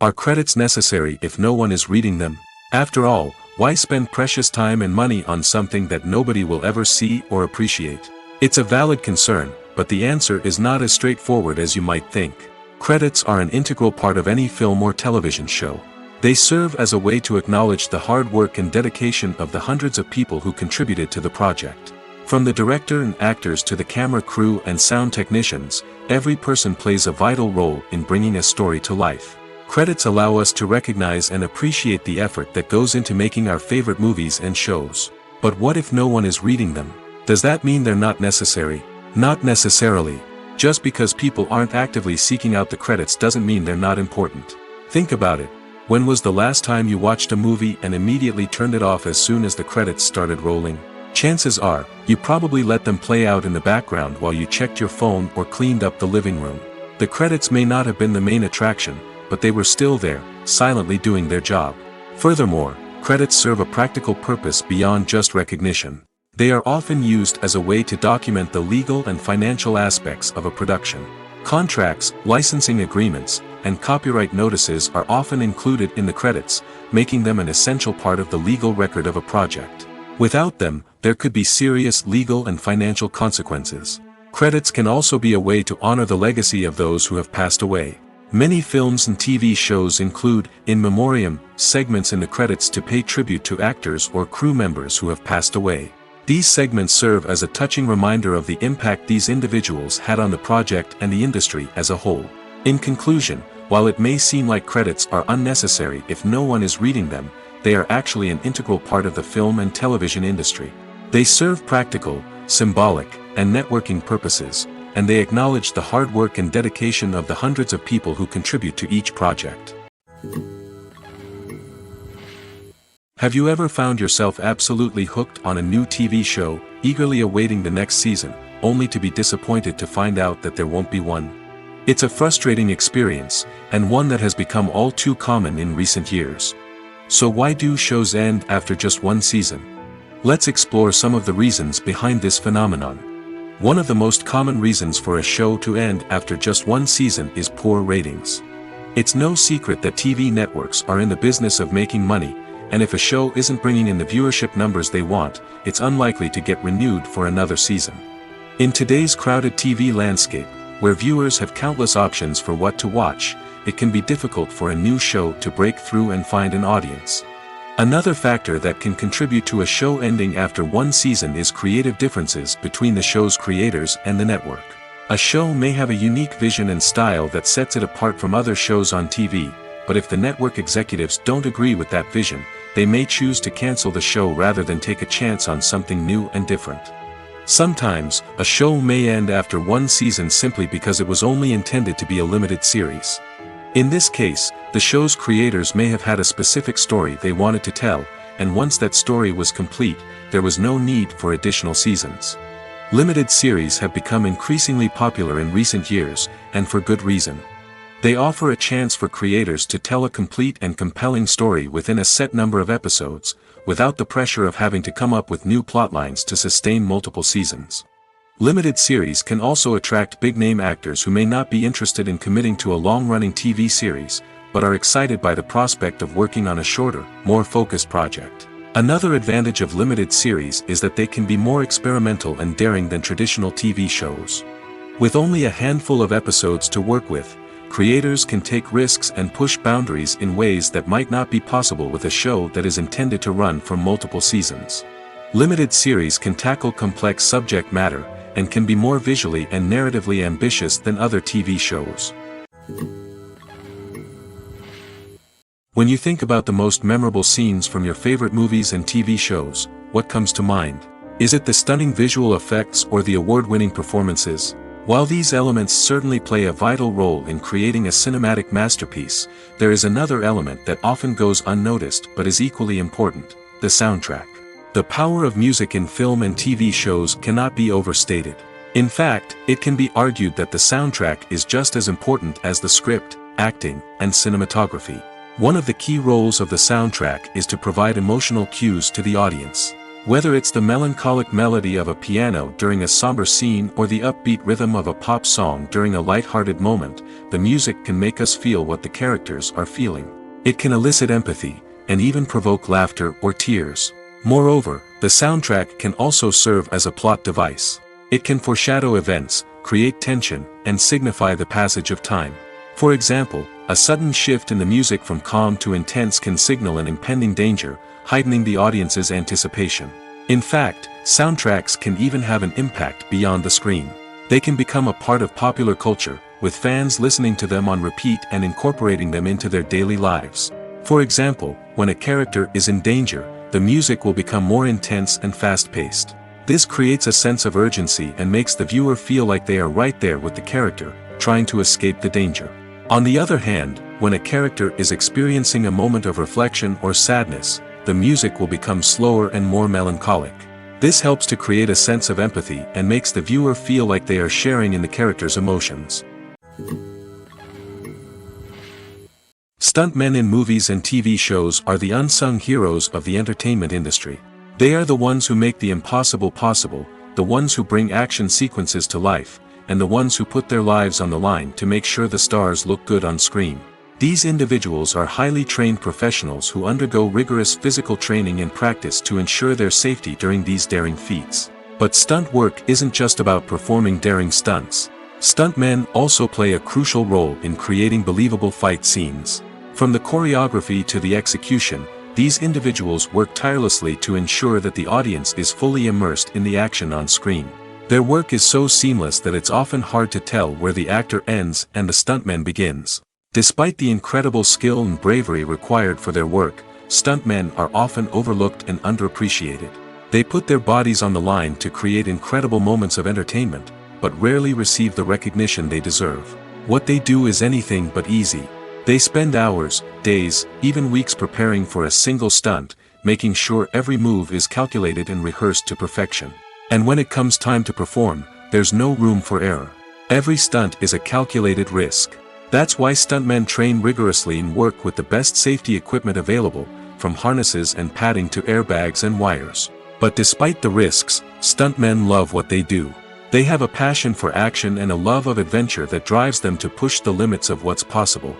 Are credits necessary if no one is reading them? After all, why spend precious time and money on something that nobody will ever see or appreciate? It's a valid concern, but the answer is not as straightforward as you might think. Credits are an integral part of any film or television show. They serve as a way to acknowledge the hard work and dedication of the hundreds of people who contributed to the project. From the director and actors to the camera crew and sound technicians, every person plays a vital role in bringing a story to life. Credits allow us to recognize and appreciate the effort that goes into making our favorite movies and shows. But what if no one is reading them? Does that mean they're not necessary? Not necessarily. Just because people aren't actively seeking out the credits doesn't mean they're not important. Think about it. When was the last time you watched a movie and immediately turned it off as soon as the credits started rolling? Chances are, you probably let them play out in the background while you checked your phone or cleaned up the living room. The credits may not have been the main attraction, but they were still there, silently doing their job. Furthermore, credits serve a practical purpose beyond just recognition. They are often used as a way to document the legal and financial aspects of a production. Contracts, licensing agreements, and copyright notices are often included in the credits, making them an essential part of the legal record of a project. Without them, there could be serious legal and financial consequences. Credits can also be a way to honor the legacy of those who have passed away. Many films and TV shows include, in memoriam, segments in the credits to pay tribute to actors or crew members who have passed away. These segments serve as a touching reminder of the impact these individuals had on the project and the industry as a whole. In conclusion, while it may seem like credits are unnecessary if no one is reading them, they are actually an integral part of the film and television industry. They serve practical, symbolic, and networking purposes, and they acknowledge the hard work and dedication of the hundreds of people who contribute to each project. Have you ever found yourself absolutely hooked on a new TV show, eagerly awaiting the next season, only to be disappointed to find out that there won't be one? It's a frustrating experience, and one that has become all too common in recent years. So why do shows end after just one season? Let's explore some of the reasons behind this phenomenon. One of the most common reasons for a show to end after just one season is poor ratings. It's no secret that TV networks are in the business of making money, and if a show isn't bringing in the viewership numbers they want, it's unlikely to get renewed for another season. In today's crowded TV landscape, where viewers have countless options for what to watch, it can be difficult for a new show to break through and find an audience. Another factor that can contribute to a show ending after one season is creative differences between the show's creators and the network. A show may have a unique vision and style that sets it apart from other shows on TV, but if the network executives don't agree with that vision, they may choose to cancel the show rather than take a chance on something new and different. Sometimes, a show may end after one season simply because it was only intended to be a limited series. In this case, the show's creators may have had a specific story they wanted to tell, and once that story was complete, there was no need for additional seasons. Limited series have become increasingly popular in recent years, and for good reason. They offer a chance for creators to tell a complete and compelling story within a set number of episodes, without the pressure of having to come up with new plotlines to sustain multiple seasons. Limited series can also attract big-name actors who may not be interested in committing to a long-running TV series, but are excited by the prospect of working on a shorter, more focused project. Another advantage of limited series is that they can be more experimental and daring than traditional TV shows. With only a handful of episodes to work with, creators can take risks and push boundaries in ways that might not be possible with a show that is intended to run for multiple seasons. Limited series can tackle complex subject matter, and can be more visually and narratively ambitious than other TV shows. When you think about the most memorable scenes from your favorite movies and TV shows, what comes to mind? Is it the stunning visual effects or the award-winning performances? While these elements certainly play a vital role in creating a cinematic masterpiece, there is another element that often goes unnoticed but is equally important: the soundtrack. The power of music in film and TV shows cannot be overstated. In fact, it can be argued that the soundtrack is just as important as the script, acting, and cinematography. One of the key roles of the soundtrack is to provide emotional cues to the audience. Whether it's the melancholic melody of a piano during a somber scene or the upbeat rhythm of a pop song during a light-hearted moment, the music can make us feel what the characters are feeling. It can elicit empathy, and even provoke laughter or tears. Moreover, the soundtrack can also serve as a plot device. It can foreshadow events, create tension, and signify the passage of time. For example, a sudden shift in the music from calm to intense can signal an impending danger, heightening the audience's anticipation. In fact, soundtracks can even have an impact beyond the screen. They can become a part of popular culture, with fans listening to them on repeat and incorporating them into their daily lives. For example, when a character is in danger, the music will become more intense and fast-paced. This creates a sense of urgency and makes the viewer feel like they are right there with the character, trying to escape the danger. On the other hand, when a character is experiencing a moment of reflection or sadness, the music will become slower and more melancholic. This helps to create a sense of empathy and makes the viewer feel like they are sharing in the character's emotions. Stuntmen in movies and TV shows are the unsung heroes of the entertainment industry. They are the ones who make the impossible possible, the ones who bring action sequences to life, and the ones who put their lives on the line to make sure the stars look good on screen. These individuals are highly trained professionals who undergo rigorous physical training and practice to ensure their safety during these daring feats. But stunt work isn't just about performing daring stunts. Stuntmen also play a crucial role in creating believable fight scenes. From the choreography to the execution, these individuals work tirelessly to ensure that the audience is fully immersed in the action on screen. Their work is so seamless that it's often hard to tell where the actor ends and the stuntman begins. Despite the incredible skill and bravery required for their work, stuntmen are often overlooked and underappreciated. They put their bodies on the line to create incredible moments of entertainment, but rarely receive the recognition they deserve. What they do is anything but easy. They spend hours, days, even weeks preparing for a single stunt, making sure every move is calculated and rehearsed to perfection. And when it comes time to perform, there's no room for error. Every stunt is a calculated risk. That's why stuntmen train rigorously and work with the best safety equipment available, from harnesses and padding to airbags and wires. But despite the risks, stuntmen love what they do. They have a passion for action and a love of adventure that drives them to push the limits of what's possible.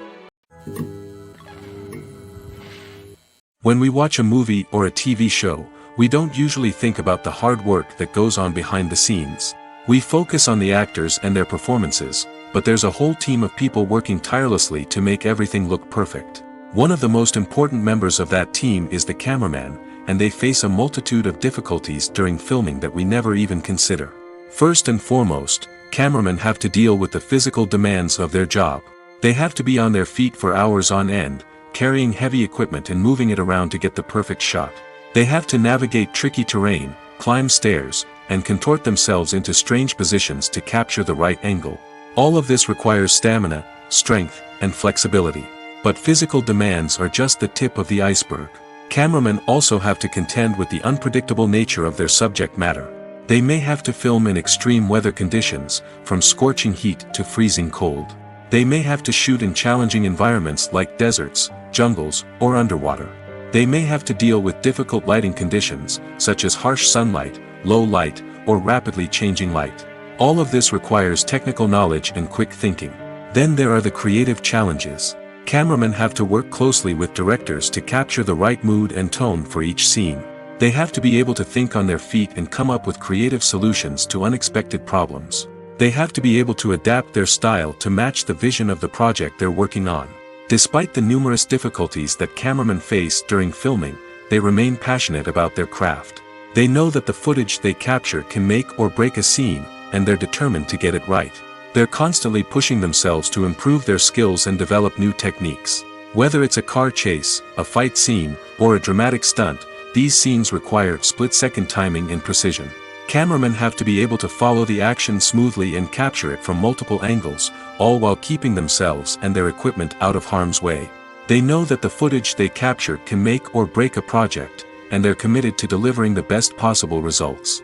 When we watch a movie or a TV show, we don't usually think about the hard work that goes on behind the scenes. We focus on the actors and their performances, but there's a whole team of people working tirelessly to make everything look perfect. One of the most important members of that team is the cameraman, and they face a multitude of difficulties during filming that we never even consider. First and foremost, cameramen have to deal with the physical demands of their job. They have to be on their feet for hours on end, carrying heavy equipment and moving it around to get the perfect shot. They have to navigate tricky terrain, climb stairs, and contort themselves into strange positions to capture the right angle. All of this requires stamina, strength, and flexibility. But physical demands are just the tip of the iceberg. Cameramen also have to contend with the unpredictable nature of their subject matter. They may have to film in extreme weather conditions, from scorching heat to freezing cold. They may have to shoot in challenging environments like deserts, jungles, or underwater. They may have to deal with difficult lighting conditions, such as harsh sunlight, low light, or rapidly changing light. All of this requires technical knowledge and quick thinking. Then there are the creative challenges. Cameramen have to work closely with directors to capture the right mood and tone for each scene. They have to be able to think on their feet and come up with creative solutions to unexpected problems. They have to be able to adapt their style to match the vision of the project they're working on. Despite the numerous difficulties that cameramen face during filming, they remain passionate about their craft. They know that the footage they capture can make or break a scene, and they're determined to get it right. They're constantly pushing themselves to improve their skills and develop new techniques. Whether it's a car chase, a fight scene, or a dramatic stunt, these scenes require split-second timing and precision. Cameramen have to be able to follow the action smoothly and capture it from multiple angles, all while keeping themselves and their equipment out of harm's way. They know that the footage they capture can make or break a project, and they're committed to delivering the best possible results.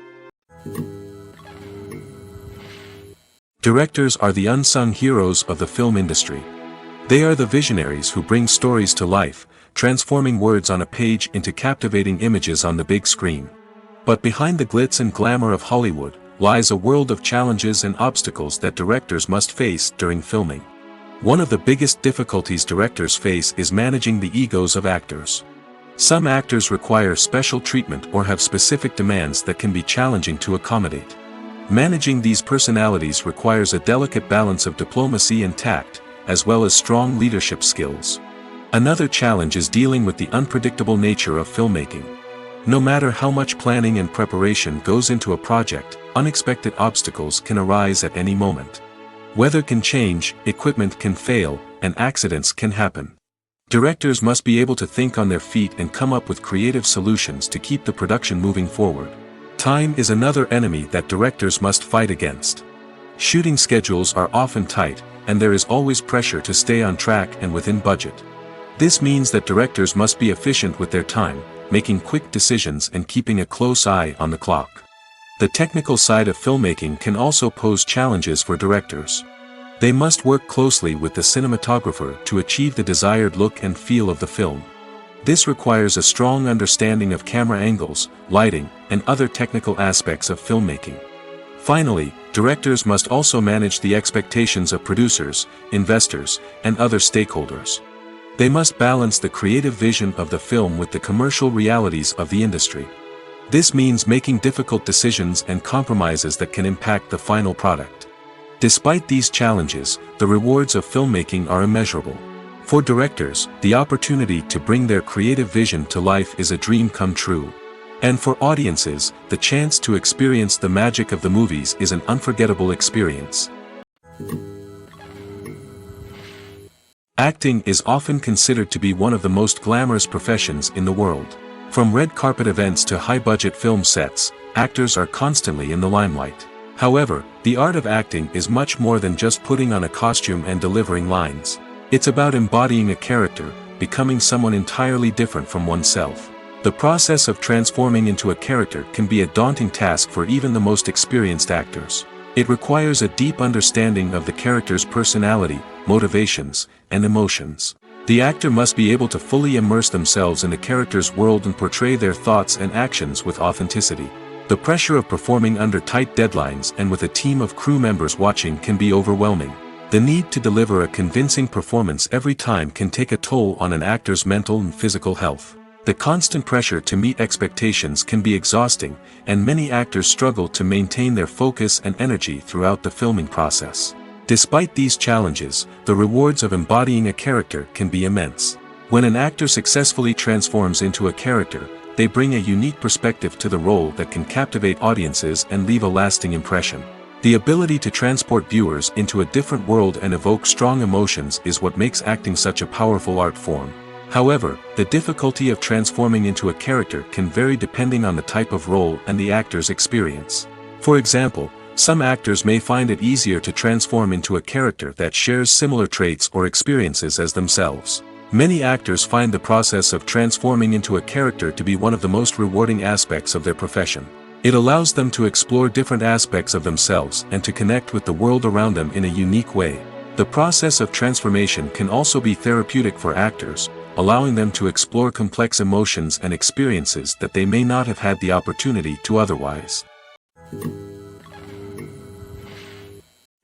Directors are the unsung heroes of the film industry. They are the visionaries who bring stories to life, transforming words on a page into captivating images on the big screen. But behind the glitz and glamour of Hollywood lies a world of challenges and obstacles that directors must face during filming. One of the biggest difficulties directors face is managing the egos of actors. Some actors require special treatment or have specific demands that can be challenging to accommodate. Managing these personalities requires a delicate balance of diplomacy and tact, as well as strong leadership skills. Another challenge is dealing with the unpredictable nature of filmmaking. No matter how much planning and preparation goes into a project, unexpected obstacles can arise at any moment. Weather can change, equipment can fail, and accidents can happen. Directors must be able to think on their feet and come up with creative solutions to keep the production moving forward. Time is another enemy that directors must fight against. Shooting schedules are often tight, and there is always pressure to stay on track and within budget. This means that directors must be efficient with their time, making quick decisions and keeping a close eye on the clock. The technical side of filmmaking can also pose challenges for directors. They must work closely with the cinematographer to achieve the desired look and feel of the film. This requires a strong understanding of camera angles, lighting, and other technical aspects of filmmaking. Finally, directors must also manage the expectations of producers, investors, and other stakeholders. They must balance the creative vision of the film with the commercial realities of the industry. This means making difficult decisions and compromises that can impact the final product. Despite these challenges, the rewards of filmmaking are immeasurable. For directors, the opportunity to bring their creative vision to life is a dream come true. And for audiences, the chance to experience the magic of the movies is an unforgettable experience. Acting is often considered to be one of the most glamorous professions in the world. From red carpet events to high-budget film sets, actors are constantly in the limelight. However, the art of acting is much more than just putting on a costume and delivering lines. It's about embodying a character, becoming someone entirely different from oneself. The process of transforming into a character can be a daunting task for even the most experienced actors. It requires a deep understanding of the character's personality, motivations, and emotions. The actor must be able to fully immerse themselves in the character's world and portray their thoughts and actions with authenticity. The pressure of performing under tight deadlines and with a team of crew members watching can be overwhelming. The need to deliver a convincing performance every time can take a toll on an actor's mental and physical health. The constant pressure to meet expectations can be exhausting, and many actors struggle to maintain their focus and energy throughout the filming process. Despite these challenges, the rewards of embodying a character can be immense. When an actor successfully transforms into a character, they bring a unique perspective to the role that can captivate audiences and leave a lasting impression. The ability to transport viewers into a different world and evoke strong emotions is what makes acting such a powerful art form. However, the difficulty of transforming into a character can vary depending on the type of role and the actor's experience. For example, some actors may find it easier to transform into a character that shares similar traits or experiences as themselves. Many actors find the process of transforming into a character to be one of the most rewarding aspects of their profession. It allows them to explore different aspects of themselves and to connect with the world around them in a unique way. The process of transformation can also be therapeutic for actors, allowing them to explore complex emotions and experiences that they may not have had the opportunity to otherwise.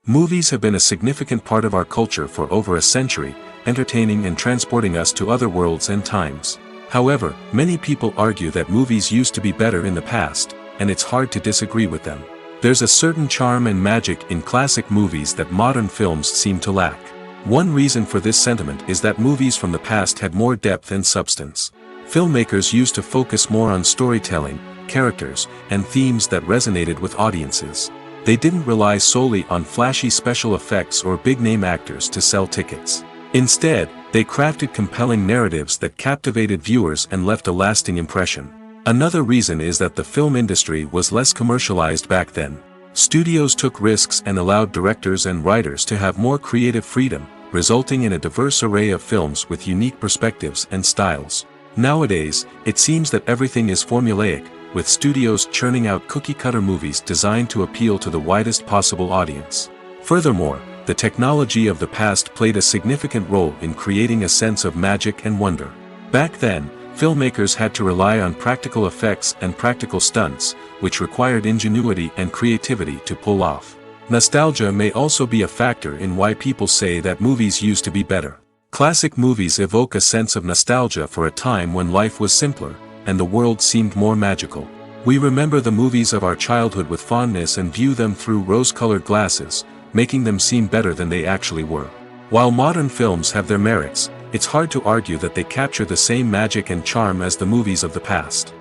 Movies have been a significant part of our culture for over a century, entertaining and transporting us to other worlds and times. However, many people argue that movies used to be better in the past, and it's hard to disagree with them. There's a certain charm and magic in classic movies that modern films seem to lack. One reason for this sentiment is that movies from the past had more depth and substance. Filmmakers used to focus more on storytelling, characters, and themes that resonated with audiences. They didn't rely solely on flashy special effects or big-name actors to sell tickets. Instead, they crafted compelling narratives that captivated viewers and left a lasting impression. Another reason is that the film industry was less commercialized back then. Studios took risks and allowed directors and writers to have more creative freedom, resulting in a diverse array of films with unique perspectives and styles. Nowadays, it seems that everything is formulaic, with studios churning out cookie-cutter movies designed to appeal to the widest possible audience. Furthermore, the technology of the past played a significant role in creating a sense of magic and wonder. Back then, filmmakers had to rely on practical effects and practical stunts, which required ingenuity and creativity to pull off. Nostalgia may also be a factor in why people say that movies used to be better. Classic movies evoke a sense of nostalgia for a time when life was simpler, and the world seemed more magical. We remember the movies of our childhood with fondness and view them through rose-colored glasses, making them seem better than they actually were. While modern films have their merits, it's hard to argue that they capture the same magic and charm as the movies of the past.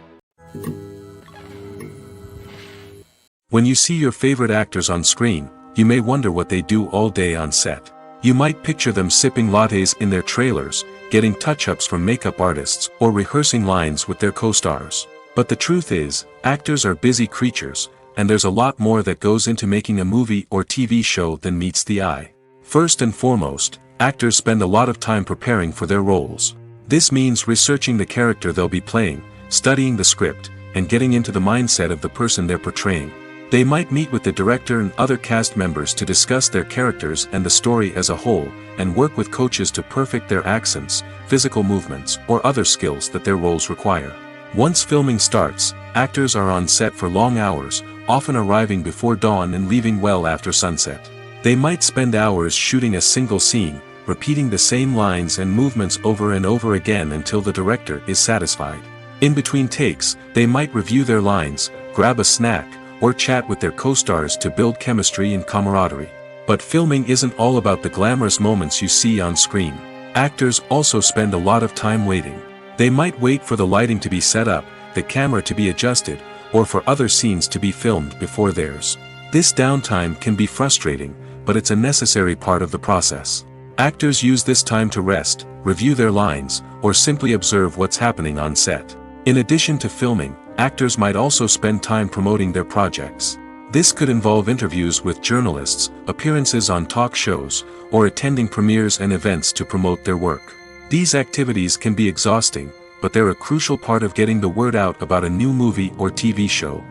When you see your favorite actors on screen, you may wonder what they do all day on set. You might picture them sipping lattes in their trailers, getting touch-ups from makeup artists, or rehearsing lines with their co-stars. But the truth is, actors are busy creatures, and there's a lot more that goes into making a movie or TV show than meets the eye. First and foremost, actors spend a lot of time preparing for their roles. This means researching the character they'll be playing, studying the script, and getting into the mindset of the person they're portraying. They might meet with the director and other cast members to discuss their characters and the story as a whole, and work with coaches to perfect their accents, physical movements, or other skills that their roles require. Once filming starts, actors are on set for long hours, often arriving before dawn and leaving well after sunset. They might spend hours shooting a single scene, repeating the same lines and movements over and over again until the director is satisfied. In between takes, they might review their lines, grab a snack, or chat with their co-stars to build chemistry and camaraderie. But filming isn't all about the glamorous moments you see on screen. Actors also spend a lot of time waiting. They might wait for the lighting to be set up, the camera to be adjusted, or for other scenes to be filmed before theirs. This downtime can be frustrating, but it's a necessary part of the process. Actors use this time to rest, review their lines, or simply observe what's happening on set. In addition to filming, actors might also spend time promoting their projects. This could involve interviews with journalists, appearances on talk shows, or attending premieres and events to promote their work. These activities can be exhausting, but they're a crucial part of getting the word out about a new movie or TV show.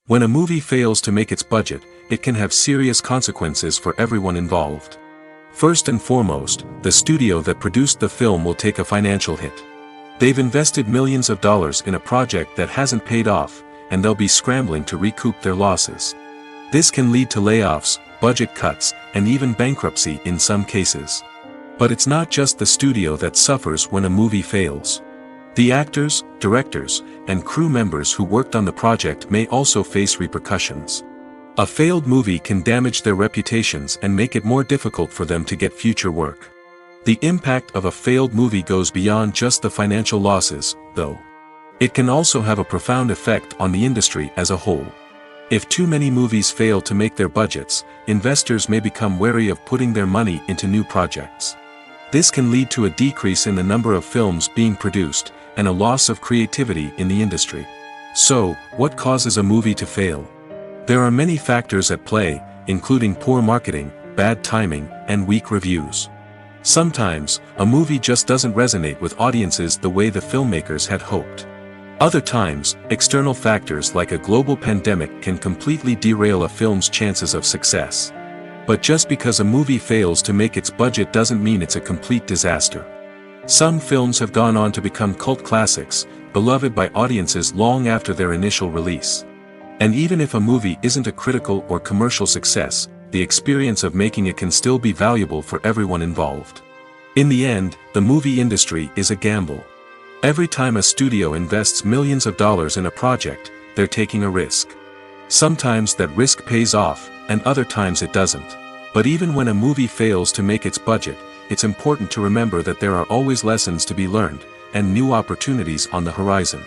When a movie fails to make its budget, it can have serious consequences for everyone involved. First and foremost, the studio that produced the film will take a financial hit. They've invested millions of dollars in a project that hasn't paid off, and they'll be scrambling to recoup their losses. This can lead to layoffs, budget cuts, and even bankruptcy in some cases. But it's not just the studio that suffers when a movie fails. The actors, directors, and crew members who worked on the project may also face repercussions. A failed movie can damage their reputations and make it more difficult for them to get future work. The impact of a failed movie goes beyond just the financial losses, though. It can also have a profound effect on the industry as a whole. If too many movies fail to make their budgets, investors may become wary of putting their money into new projects. This can lead to a decrease in the number of films being produced, and a loss of creativity in the industry. So, what causes a movie to fail? There are many factors at play, including poor marketing, bad timing, and weak reviews. Sometimes, a movie just doesn't resonate with audiences the way the filmmakers had hoped. Other times, external factors like a global pandemic can completely derail a film's chances of success. But just because a movie fails to make its budget doesn't mean it's a complete disaster. Some films have gone on to become cult classics, beloved by audiences long after their initial release. And even if a movie isn't a critical or commercial success, the experience of making it can still be valuable for everyone involved. In the end, the movie industry is a gamble. Every time a studio invests millions of dollars in a project, they're taking a risk. Sometimes that risk pays off, and other times it doesn't. But even when a movie fails to make its budget, it's important to remember that there are always lessons to be learned, and new opportunities on the horizon.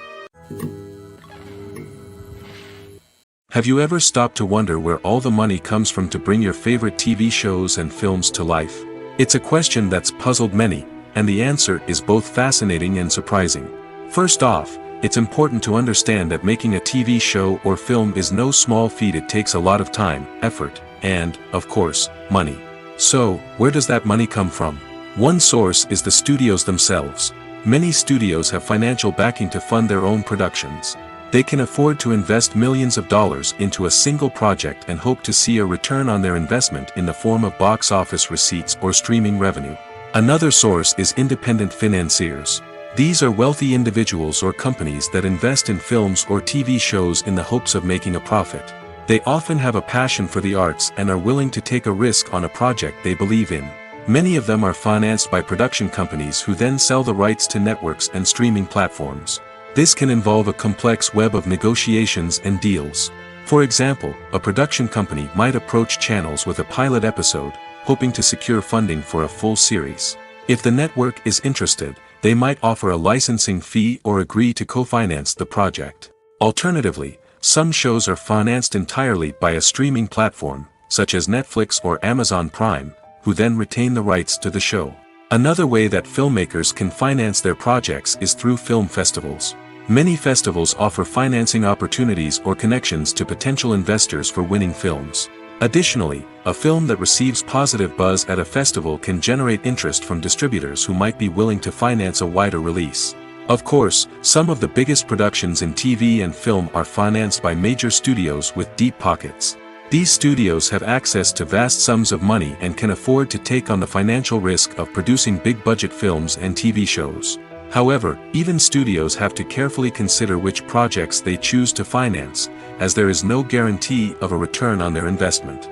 Have you ever stopped to wonder where all the money comes from to bring your favorite TV shows and films to life? It's a question that's puzzled many, and the answer is both fascinating and surprising. First off, it's important to understand that making a TV show or film is no small feat. It takes a lot of time, effort, and, of course, money. So, where does that money come from? One source is the studios themselves. Many studios have financial backing to fund their own productions. They can afford to invest millions of dollars into a single project and hope to see a return on their investment in the form of box office receipts or streaming revenue. Another source is independent financiers. These are wealthy individuals or companies that invest in films or TV shows in the hopes of making a profit. They often have a passion for the arts and are willing to take a risk on a project they believe in. Many of them are financed by production companies who then sell the rights to networks and streaming platforms. This can involve a complex web of negotiations and deals. For example, a production company might approach channels with a pilot episode, hoping to secure funding for a full series. If the network is interested, they might offer a licensing fee or agree to co-finance the project. Alternatively, some shows are financed entirely by a streaming platform, such as Netflix or Amazon Prime, who then retain the rights to the show. Another way that filmmakers can finance their projects is through film festivals. Many festivals offer financing opportunities or connections to potential investors for winning films. Additionally, a film that receives positive buzz at a festival can generate interest from distributors who might be willing to finance a wider release. Of course, some of the biggest productions in TV and film are financed by major studios with deep pockets. These studios have access to vast sums of money and can afford to take on the financial risk of producing big-budget films and TV shows. However, even studios have to carefully consider which projects they choose to finance, as there is no guarantee of a return on their investment.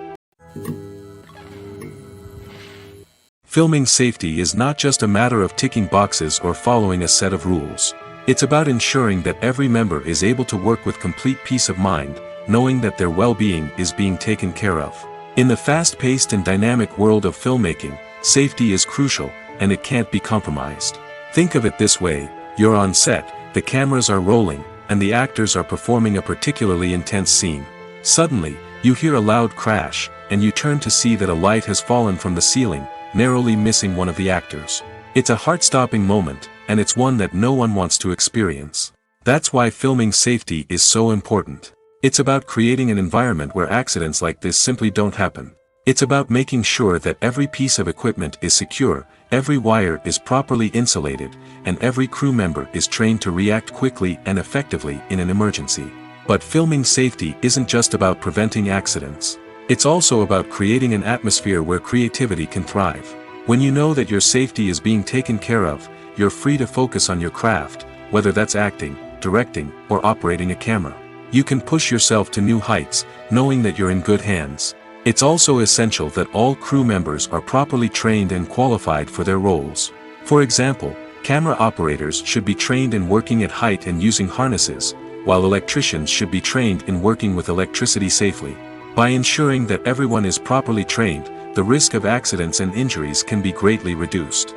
Filming safety is not just a matter of ticking boxes or following a set of rules. It's about ensuring that every member is able to work with complete peace of mind, knowing that their well-being is being taken care of. In the fast-paced and dynamic world of filmmaking, safety is crucial, and it can't be compromised. Think of it this way: you're on set, the cameras are rolling, and the actors are performing a particularly intense scene. Suddenly, you hear a loud crash, and you turn to see that a light has fallen from the ceiling, narrowly missing one of the actors. It's a heart-stopping moment, and it's one that no one wants to experience. That's why filming safety is so important. It's about creating an environment where accidents like this simply don't happen. It's about making sure that every piece of equipment is secure, every wire is properly insulated, and every crew member is trained to react quickly and effectively in an emergency. But filming safety isn't just about preventing accidents. It's also about creating an atmosphere where creativity can thrive. When you know that your safety is being taken care of, you're free to focus on your craft, whether that's acting, directing, or operating a camera. You can push yourself to new heights, knowing that you're in good hands. It's also essential that all crew members are properly trained and qualified for their roles. For example, camera operators should be trained in working at height and using harnesses, while electricians should be trained in working with electricity safely. By ensuring that everyone is properly trained, the risk of accidents and injuries can be greatly reduced.